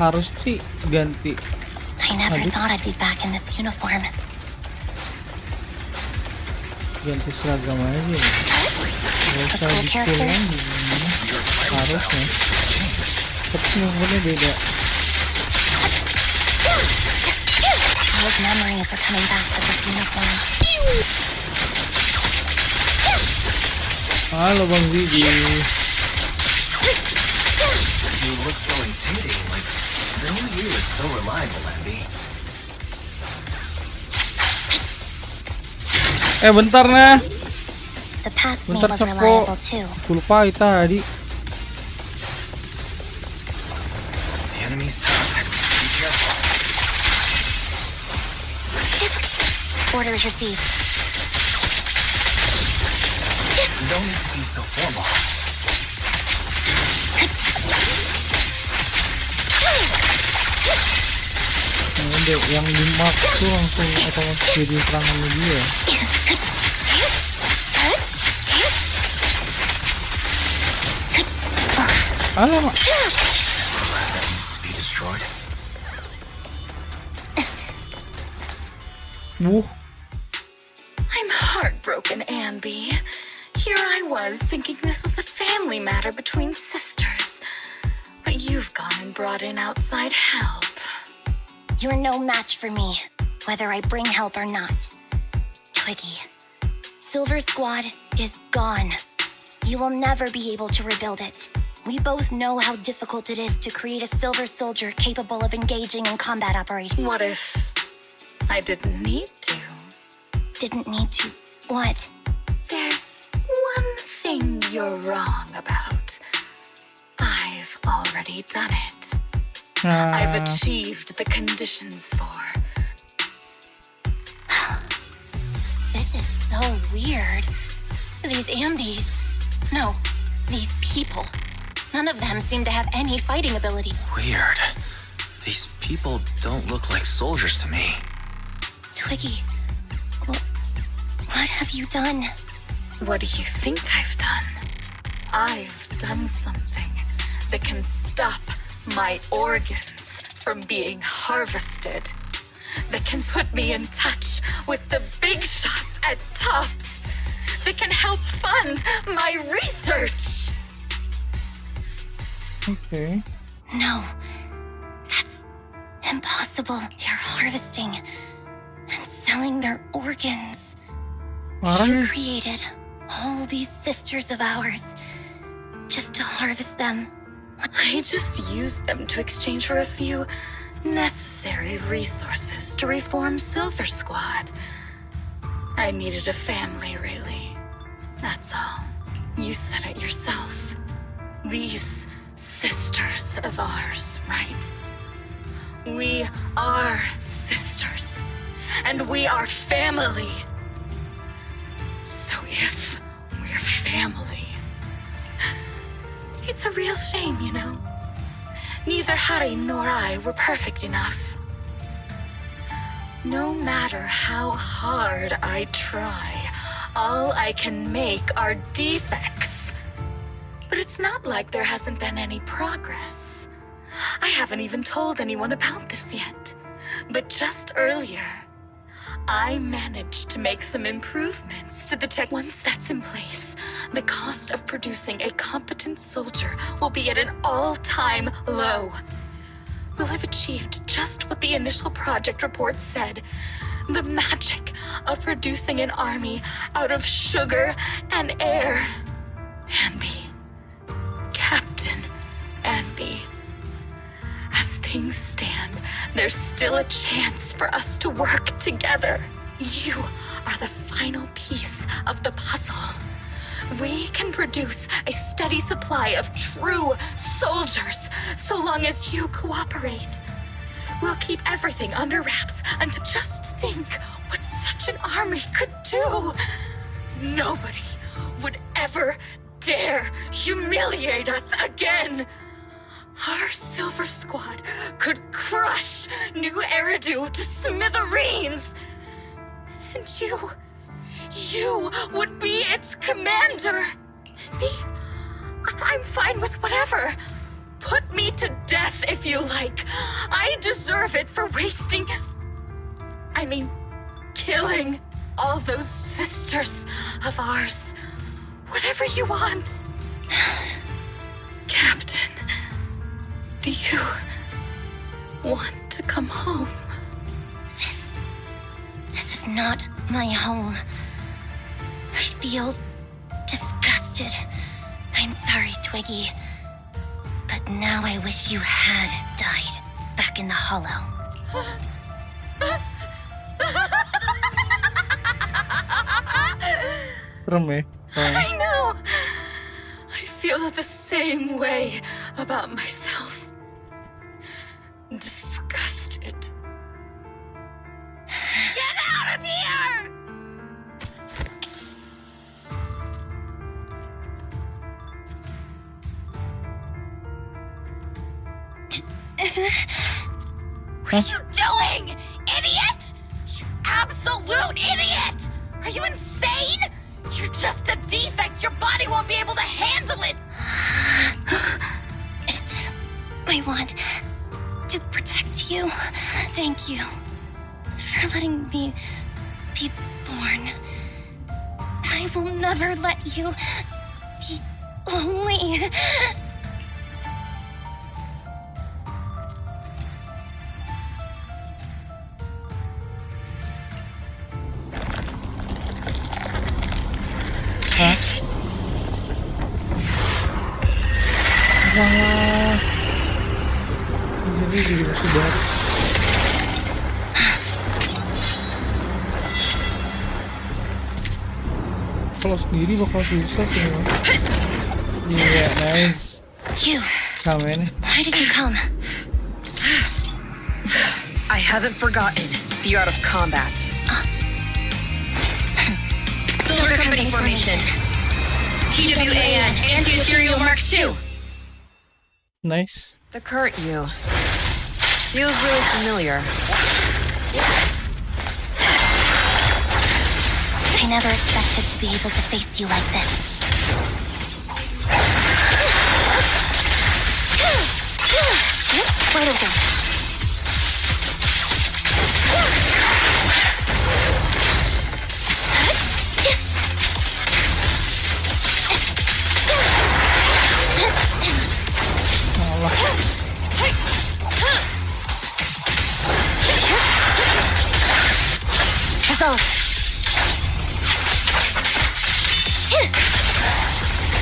Harus sih ganti. I never Aduh. thought I'd be back in this uniform. Ganti seragam aja ya. Gak usah Cool dipul character. lagi. Harusnya. Tapi movementnya beda. Those memories are coming back with this uniform. Halo Bang Gigi. You look so intimidating, like knowing you is so reliable, Abby. Bentar nah. The past me Bentar was Ceko. reliable too. Aku lupa tadi. The enemy's tough. Be careful. Orders received. No need to be so formal. Nah, udah, yang di mark tuh langsung otomatis jadi serangannya dia. Alamak. That needs to be destroyed. I'm heartbroken, Ambi. Here I was thinking this was a family matter between sisters. But you've gone and brought in outside help. You're no match for me, whether I bring help or not. Twiggy, Silver Squad is gone. You will never be able to rebuild it. We both know how difficult it is to create a Silver Soldier capable of engaging in combat operations. What if I didn't need to? Didn't need to. What? There's one thing you're wrong about. I've already done it. I've achieved the conditions for. This is so weird. These Ambis. No, these people. None of them seem to have any fighting ability. Weird. These people don't look like soldiers to me. Twiggy, what have you done? What do you think I've done? I've done something that can stop my organs from being harvested. That can put me in touch with the big shots at Tops. That can help fund my research. Okay. No, that's impossible. You're harvesting and selling their organs. You created all these sisters of ours just to harvest them. I just used them to exchange for a few necessary resources to reform Silver Squad. I needed a family, really. That's all. You said it yourself. These sisters of ours, right? We are sisters. And we are family. So if we're family, it's a real shame, you know? Neither Hari nor I were perfect enough. No matter how hard I try, all I can make are defects. But it's not like there hasn't been any progress. I haven't even told anyone about this yet. But just earlier, I managed to make some improvements to the tech. Once that's in place, the cost of producing a competent soldier will be at an all-time low. We'll have achieved just what the initial project report said. The magic of producing an army out of sugar and air. Ambi. Captain Ambi. As things stand, there's still a chance for us to work together. You are the final piece of the puzzle. We can produce a steady supply of true soldiers so long as you cooperate. We'll keep everything under wraps until just think what such an army could do. Nobody would ever dare humiliate us again. Our Silver Squad could crush New Eridu to smithereens. And you would be its commander. Me? I'm fine with whatever. Put me to death if you like. I deserve it for killing all those sisters of ours. Whatever you want. Captain, do you want to come home? This is not my home. I feel disgusted. I'm sorry, Twiggy. But now I wish you had died back in the hollow. Serem ya. I know. I feel the same way about myself. Disgusted. Get out of here! What are you doing, idiot? You absolute idiot! Are you insane? You're just a defect. Your body won't be able to handle it. I want to protect you. Thank you for letting me be born. I will never let you be lonely. Hah? Wah. Jadi sudah. Kalau sendiri bakal susah sih, man. Yeah, nice. You. Come in. Why did you come? I haven't forgotten the art of combat. Silver Company formation. TWAN Anti-Ethereal Mark II. Nice. The current you feels really familiar. I never expected to be able to face you like this. Right over.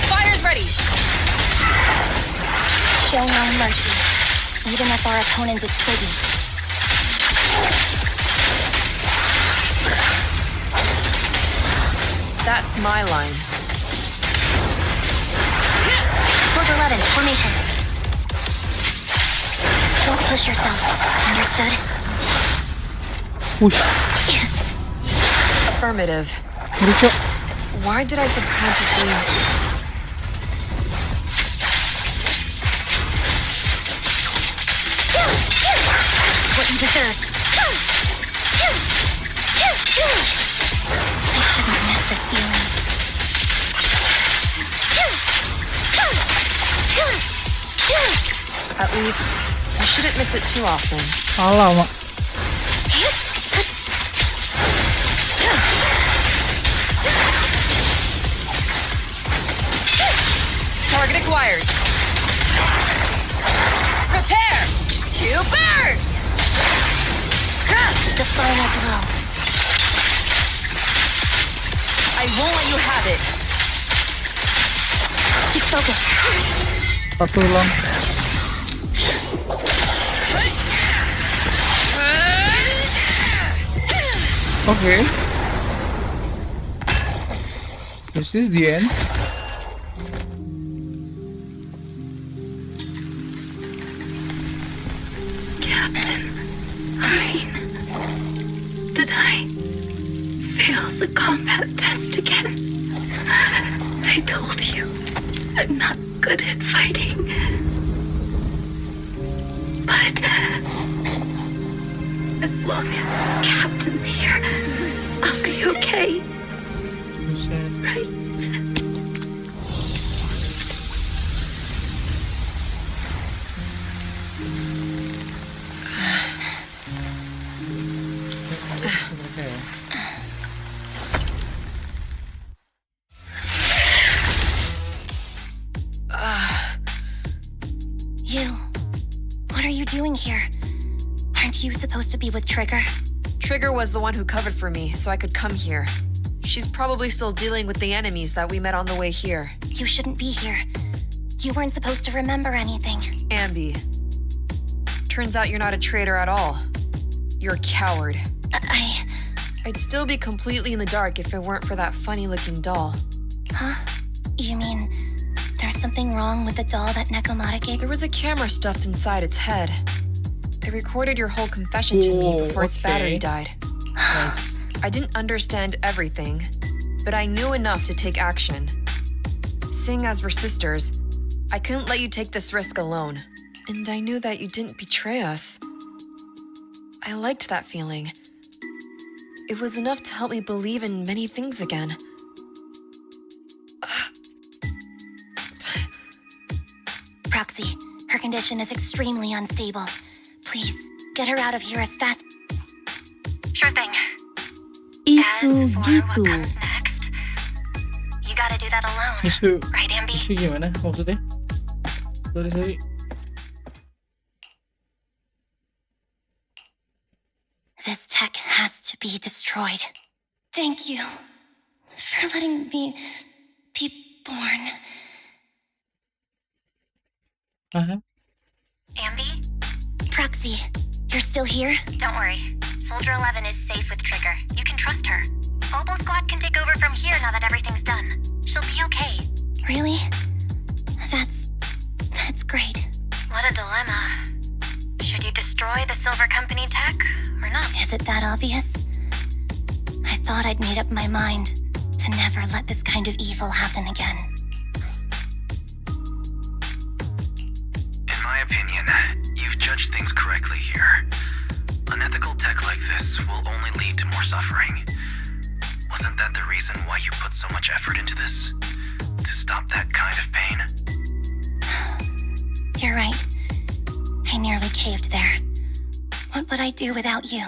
Fire's ready. Show no mercy, even if our opponent is Twiggy. That's my line. Soldier 11, formation. Don't push yourself. Understood? Push. Affirmative. Udah, Cok. Why did I subconsciously... What you deserve. I shouldn't miss this feeling. At least, I shouldn't miss it too often. Salah, Mak. Target acquired. Prepare to burst! The final blow. I won't let you have it. Keep focused. Satu hilang. Okay. Is this the end? Did I fail the combat test again? I told you I'm not good at fighting. But as long as Captain's here, I'll be okay. You said. Right? Okay. You. What are you doing here? Aren't you supposed to be with Trigger? Trigger was the one who covered for me, so I could come here. She's probably still dealing with the enemies that we met on the way here. You shouldn't be here. You weren't supposed to remember anything. Ambi. Turns out you're not a traitor at all. You're a coward. I'd still be completely in the dark if it weren't for that funny-looking doll. Huh? You mean there's something wrong with the doll that Nekomata gave? There was a camera stuffed inside its head. It recorded your whole confession to me before its battery died. Nice. I didn't understand everything, but I knew enough to take action. Seeing as we're sisters, I couldn't let you take this risk alone. And I knew that you didn't betray us. I liked that feeling. It was enough to help me believe in many things again. Proxy, her condition is extremely unstable. Please, get her out of here as fast. Sure thing. Isu As for gitu. what comes next, you gotta do that alone. Isu. Right, Ambi? Isu gimana maksudnya? Sorry. This tech has to be destroyed. Thank you for letting me be born. Ambi? Proxy, you're still here? Don't worry. Soldier 11 is safe with Trigger. You can trust her. Mobile Squad can take over from here now that everything's done. She'll be okay. Really? That's great. What a dilemma. Should you destroy the Silver Company tech or not? Is it that obvious? I thought I'd made up my mind to never let this kind of evil happen again. In my opinion, you've judged things correctly here. Unethical tech like this will only lead to more suffering. Wasn't that the reason why you put so much effort into this? To stop that kind of pain? You're right. I nearly caved there. What would I do without you?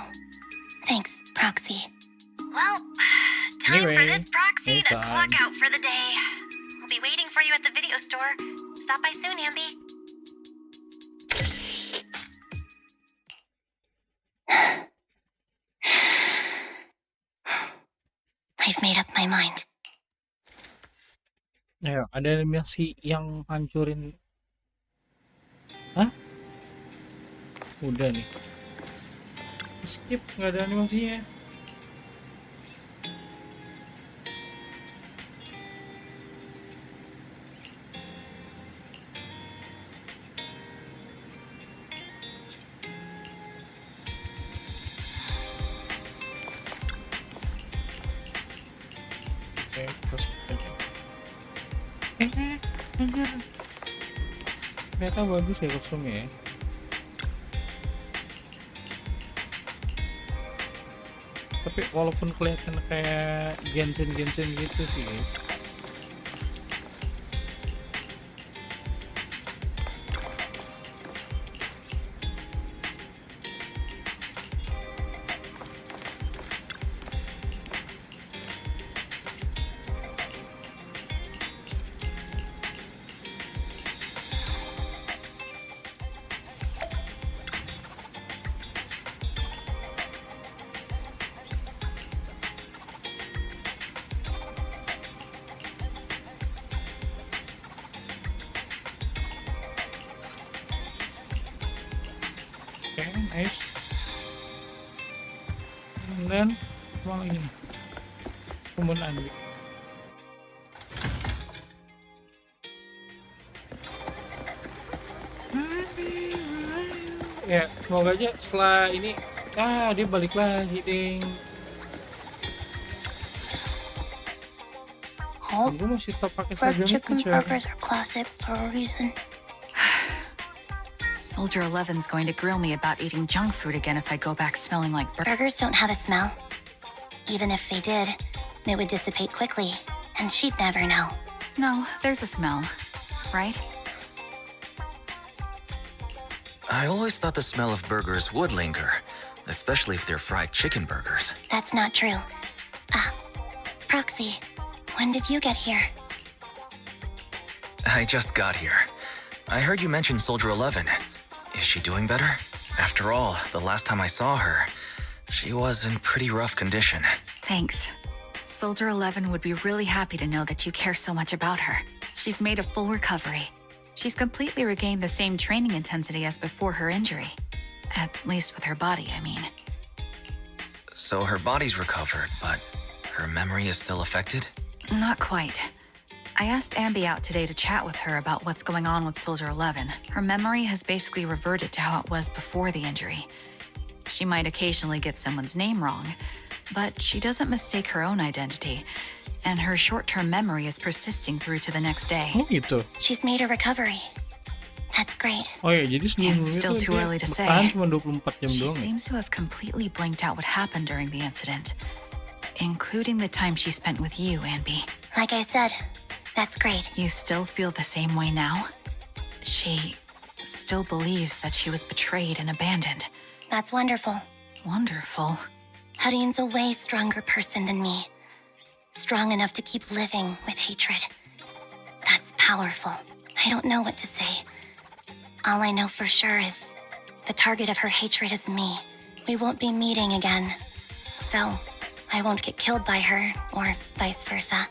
Thanks, Proxy. Well, time for Anyway, this proxy to anytime. clock out for the day. We'll be waiting for you at the video store. Stop by soon, Ambi. I've made up my mind. Ya, ada animasi yang hancurin. Hah? Udah nih. Skip, nggak ada animasinya. Oke, terus aja. Anjir. Ternyata bagus ya kostumnya ya. Tapi walaupun kelihatan kayak Genshin gitu sih guys. Oke, nice. And then apa lagi nih? Kumbun Andi. Ya, semoga aja setelah ini dia balik lagi, ding. Oh, Gue masih tetap pakai fried seragam itu, chicken coy. burgers are classic for a reason. Soldier 11's going to grill me about eating junk food again if I go back smelling like Burgers don't have a smell. Even if they did, it would dissipate quickly, and she'd never know. No, there's a smell, right? I always thought the smell of burgers would linger, especially if they're fried chicken burgers. That's not true. Proxy, when did you get here? I just got here. I heard you mention Soldier 11. Is she doing better? After all, the last time I saw her, she was in pretty rough condition. Thanks. Soldier 11 would be really happy to know that you care so much about her. She's made a full recovery. She's completely regained the same training intensity as before her injury. At least with her body, I mean. So her body's recovered, but her memory is still affected? Not quite. I asked Ambi out today to chat with her about what's going on with Soldier 11. Her memory has basically reverted to how it was before the injury. She might occasionally get someone's name wrong, but she doesn't mistake her own identity, and her short-term memory is persisting through to the next day. Oh gitu. She's made a recovery. That's great. Oh ya, jadi sebelum It's still itu too dia early to say. bertahan cuma 24 jam She doang ya. seems to have completely blanked out what happened during the incident, including the time she spent with you, Ambi. Like I said, that's great. You still feel the same way now? She still believes that she was betrayed and abandoned. That's wonderful. Wonderful. Hudeen's a way stronger person than me. Strong enough to keep living with hatred. That's powerful. I don't know what to say. All I know for sure is the target of her hatred is me. We won't be meeting again. So, I won't get killed by her, or vice versa.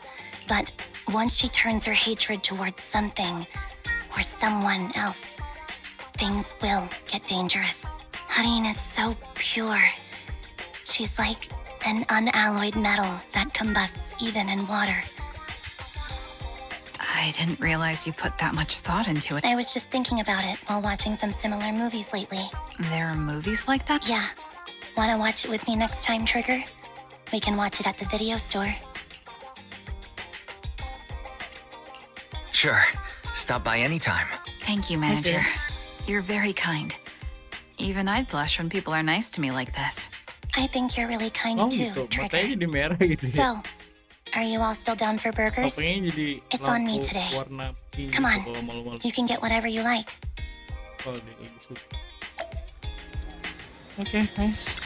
But once she turns her hatred towards something, or someone else, things will get dangerous. Hudeen is so pure. She's like an unalloyed metal that combusts even in water. I didn't realize you put that much thought into it. I was just thinking about it while watching some similar movies lately. There are movies like that? Yeah. Wanna watch it with me next time, Trigger? We can watch it at the video store. Sure. Stop by anytime. Thank you, Manager. You're very kind. Even I'd blush when people are nice to me like this. I think you're really kind Oh too, gitu, Trigger. matanya jadi merah gitu ya. So, are you all still down for burgers? Topengnya jadi It's on me lampu today. warna pink Come on. gitu kalau malu-malu. You can get whatever you like. Oh, dia lagi suka. Oke, nice.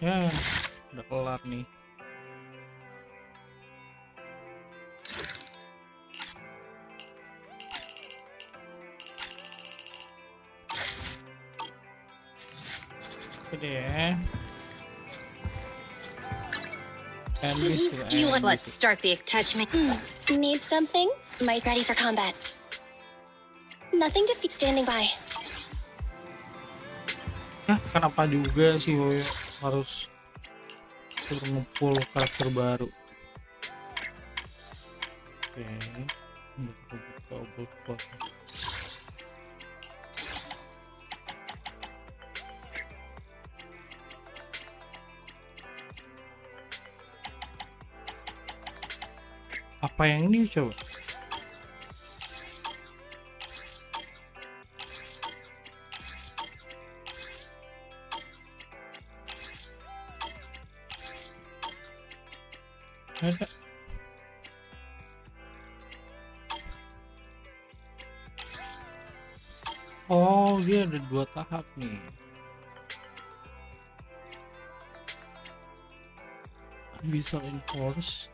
Ya, udah kelar nih. Oke deh ya. And this will end Let's this. start the attachment. Need something? Ready for combat. Nothing to feed standing by. Nah, kenapa juga sih Hoyo harus suruh nge-pull karakter baru? Oke, double spot. Apa yang ini coba? Ada. Oh, dia ada 2 tahap nih. Bisa enforce.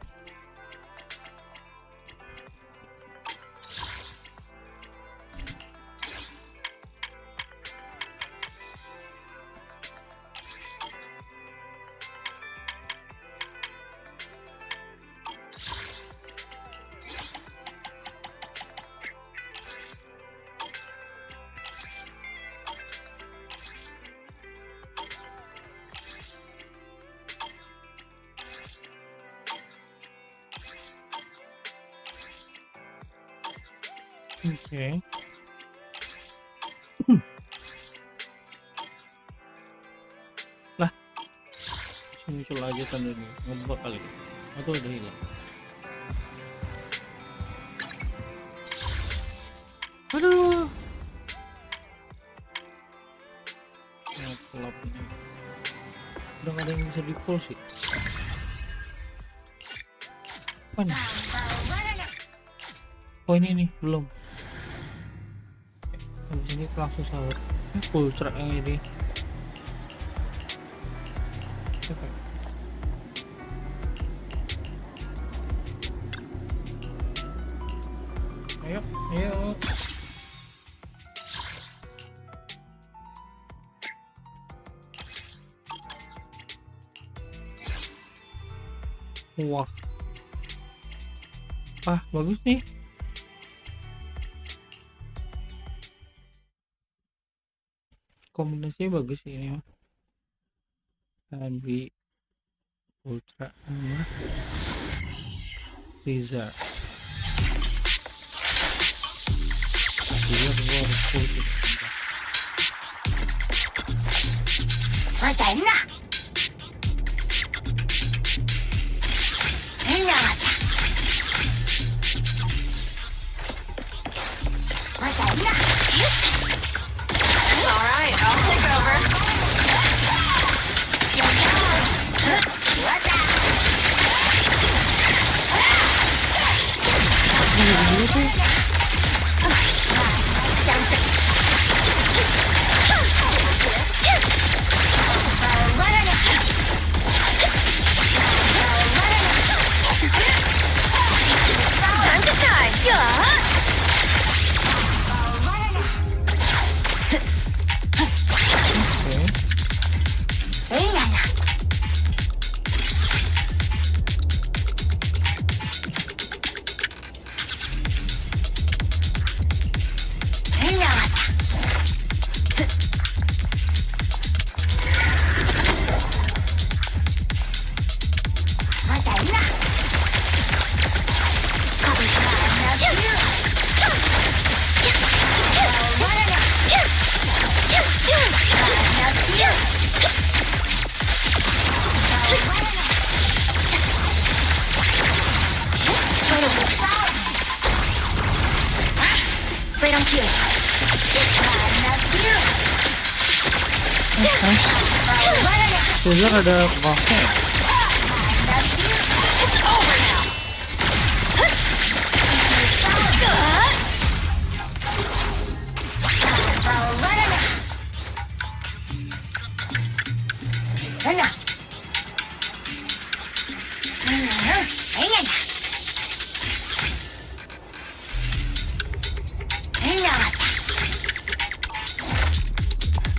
Oke. Lah, muncul aja tanda ini, ngebug kali, atau udah hilang? Aduh, gelap nih. Udah gak ada yang bisa di pull sih. Apa nih? Oh ini nih, belum. Habis ini langsung sahur. Full track yang ini. Oke. Ayo, ayo. Wah. Ah, bagus nih. Kombinasinya bagus sih ini mah. Ambi Ultra sama Lizard. Dia harus full sih. Alright, I'll take over. Time to shine. Right on cue. Nice. Sudah ada buffnya.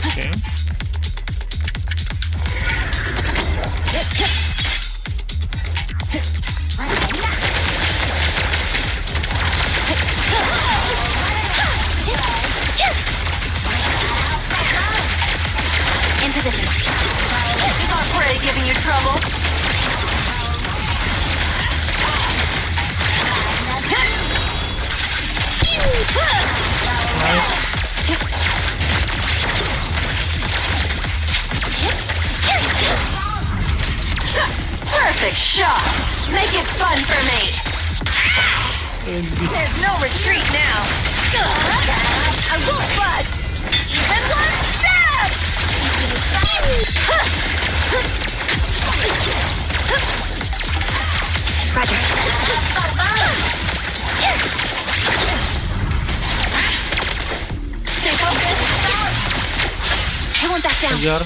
Oke. In position. Not Bray giving you trouble. Nice. Perfect shot. Make it fun for me. There's no retreat now. I won't budge. Even one step. Roger. Stay focused. I won't back down. Kejar.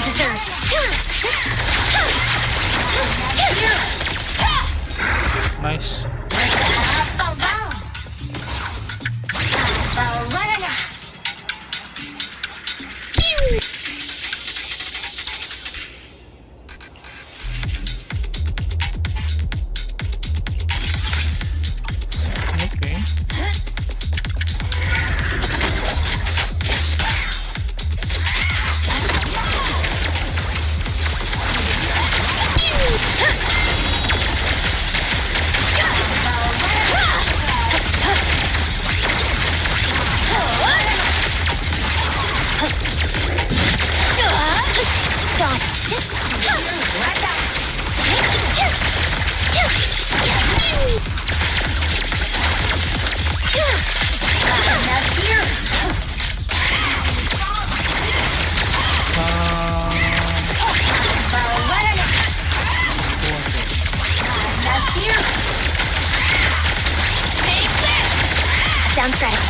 Deserved. Nice. Oke. Down strategy.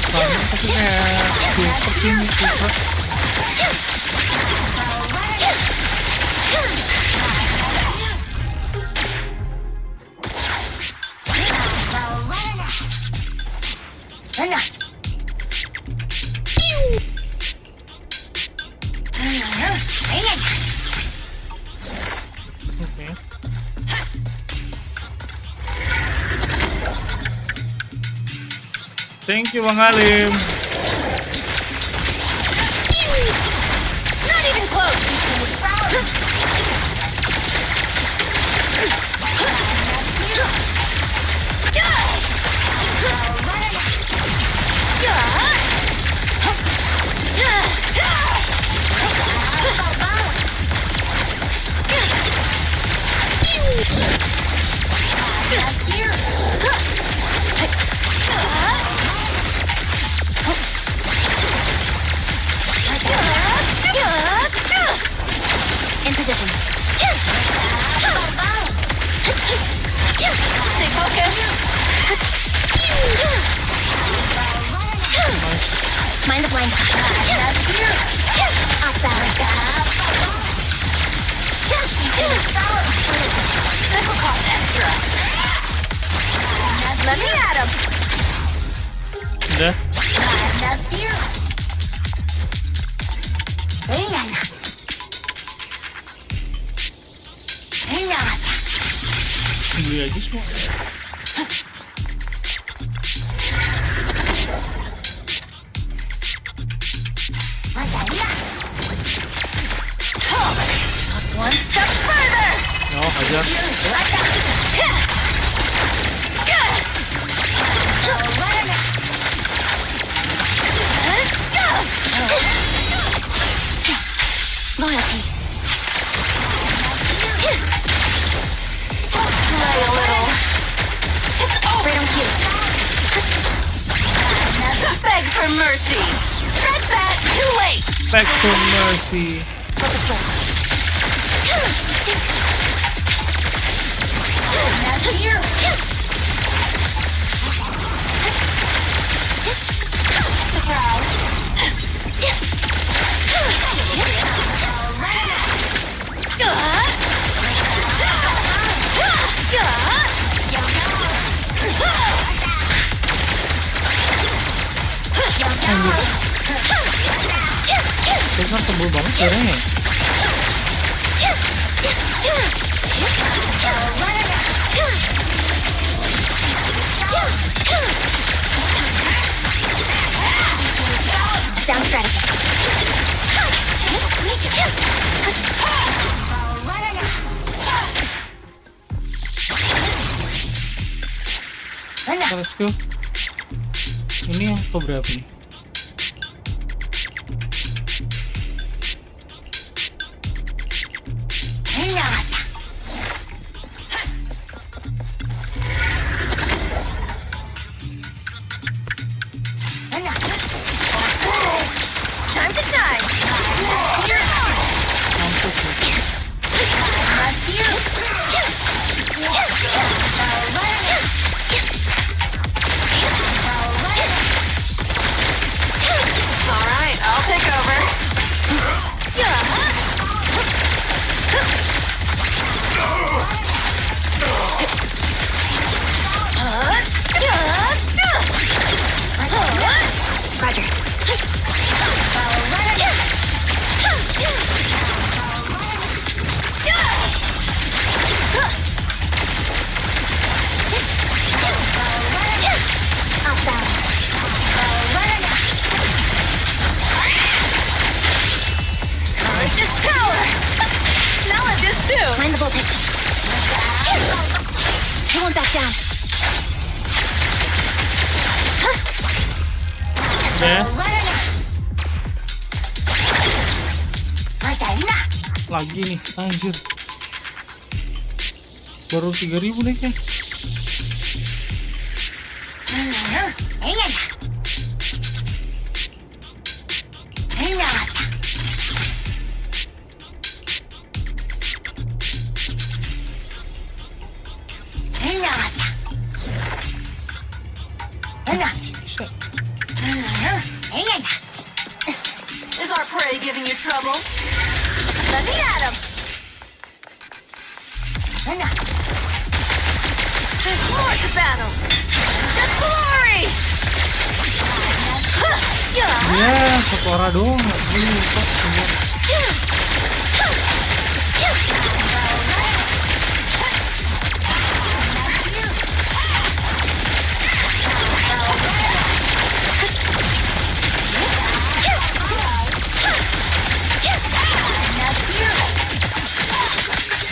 Sekarang tapi kayak super team itu, Cok. Oke. Thank you Bang Halim. Not even close. In position. Stay focused. Nice. Mind the blind spot. Off balance. This will cost extra. Let me at him. Udah. Beli aja semua. One step further. Oh, hajar. Loyalty. Play a little. Right on cue. Beg for mercy. Set that. Too late. Back for mercy. Focus switch. Terus tebel banget suaranya. Down strategy. Let's go. Ini yang keberapa nih? back down. Ya. Lagi nih, anjir. Baru 3.000 nih kayak. Bisa. Is our prey giving you trouble? Let me at him. There's more to battle. The glory. Ya, satu arah doang. Ini lupa semua.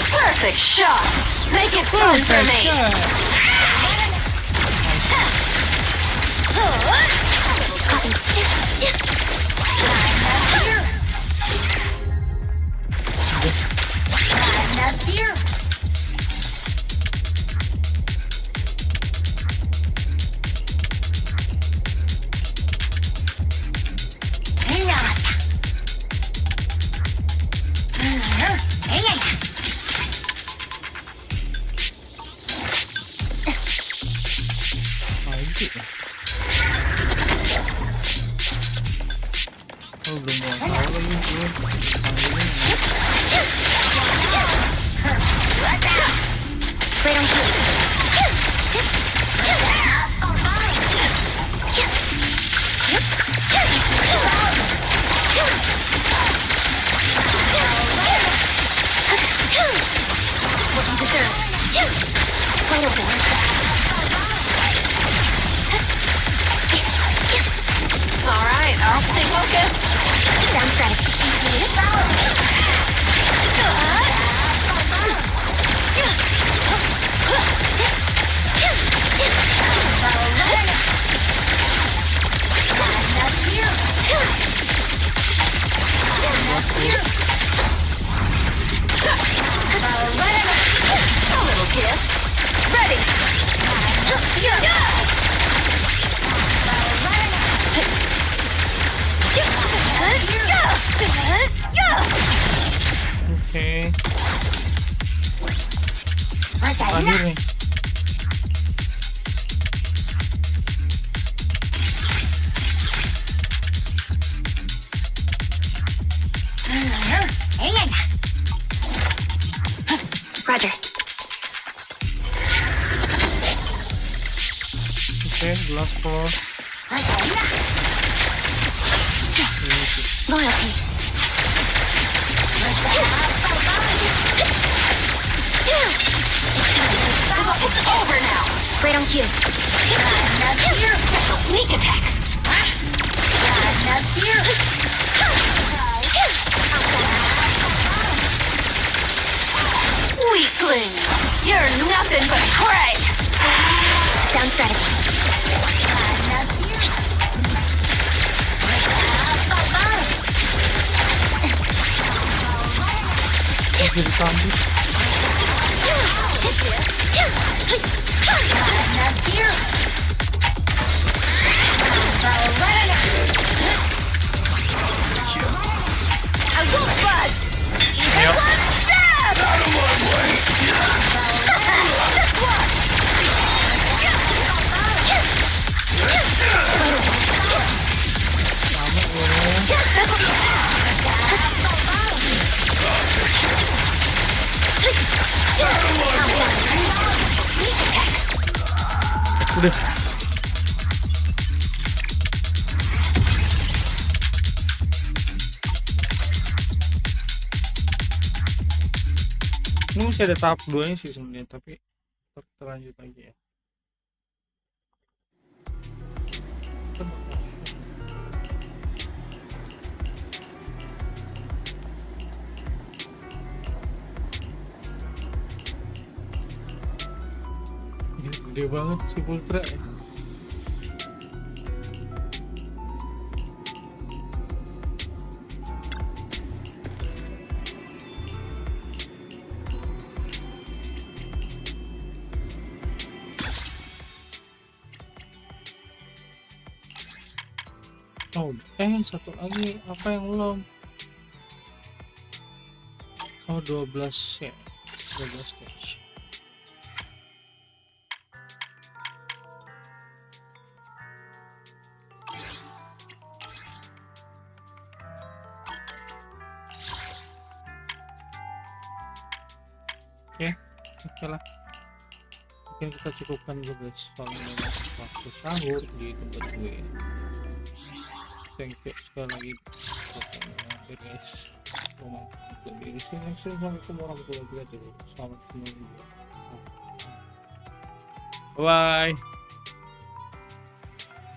Perfect shot. Make it fun for me. Oh, belum masalah lagi gue. Right on cue. What you deserve. Right over there. All right, I'll stay focused. Sound strategy. A little kiss. Ready. Oke. Terakhir nih. Roger. Oke, gelas floor. Loyalty. It's over now. Right on cue. Special sneak attack. Weakling. You're nothing but prey. Sound strategy. Jadi kampus. I won't budge. Even one stab. Out of my way. Just watch. Udah. Ini masih ada tahap 2 nya sih sebenarnya, tapi kita lanjut lagi ya. Gede banget si Ultra ya. Oh, satu lagi apa yang belum? Oh, 12 ya. 12 stage. Oke lah. Mungkin kita cukupkan dulu guys, soalnya memang waktu sahur di tempat gue. Thank you sekali lagi untuk guys. Untuk diri sini sampai ketemu orang tua juga. Selamat semua. Bye.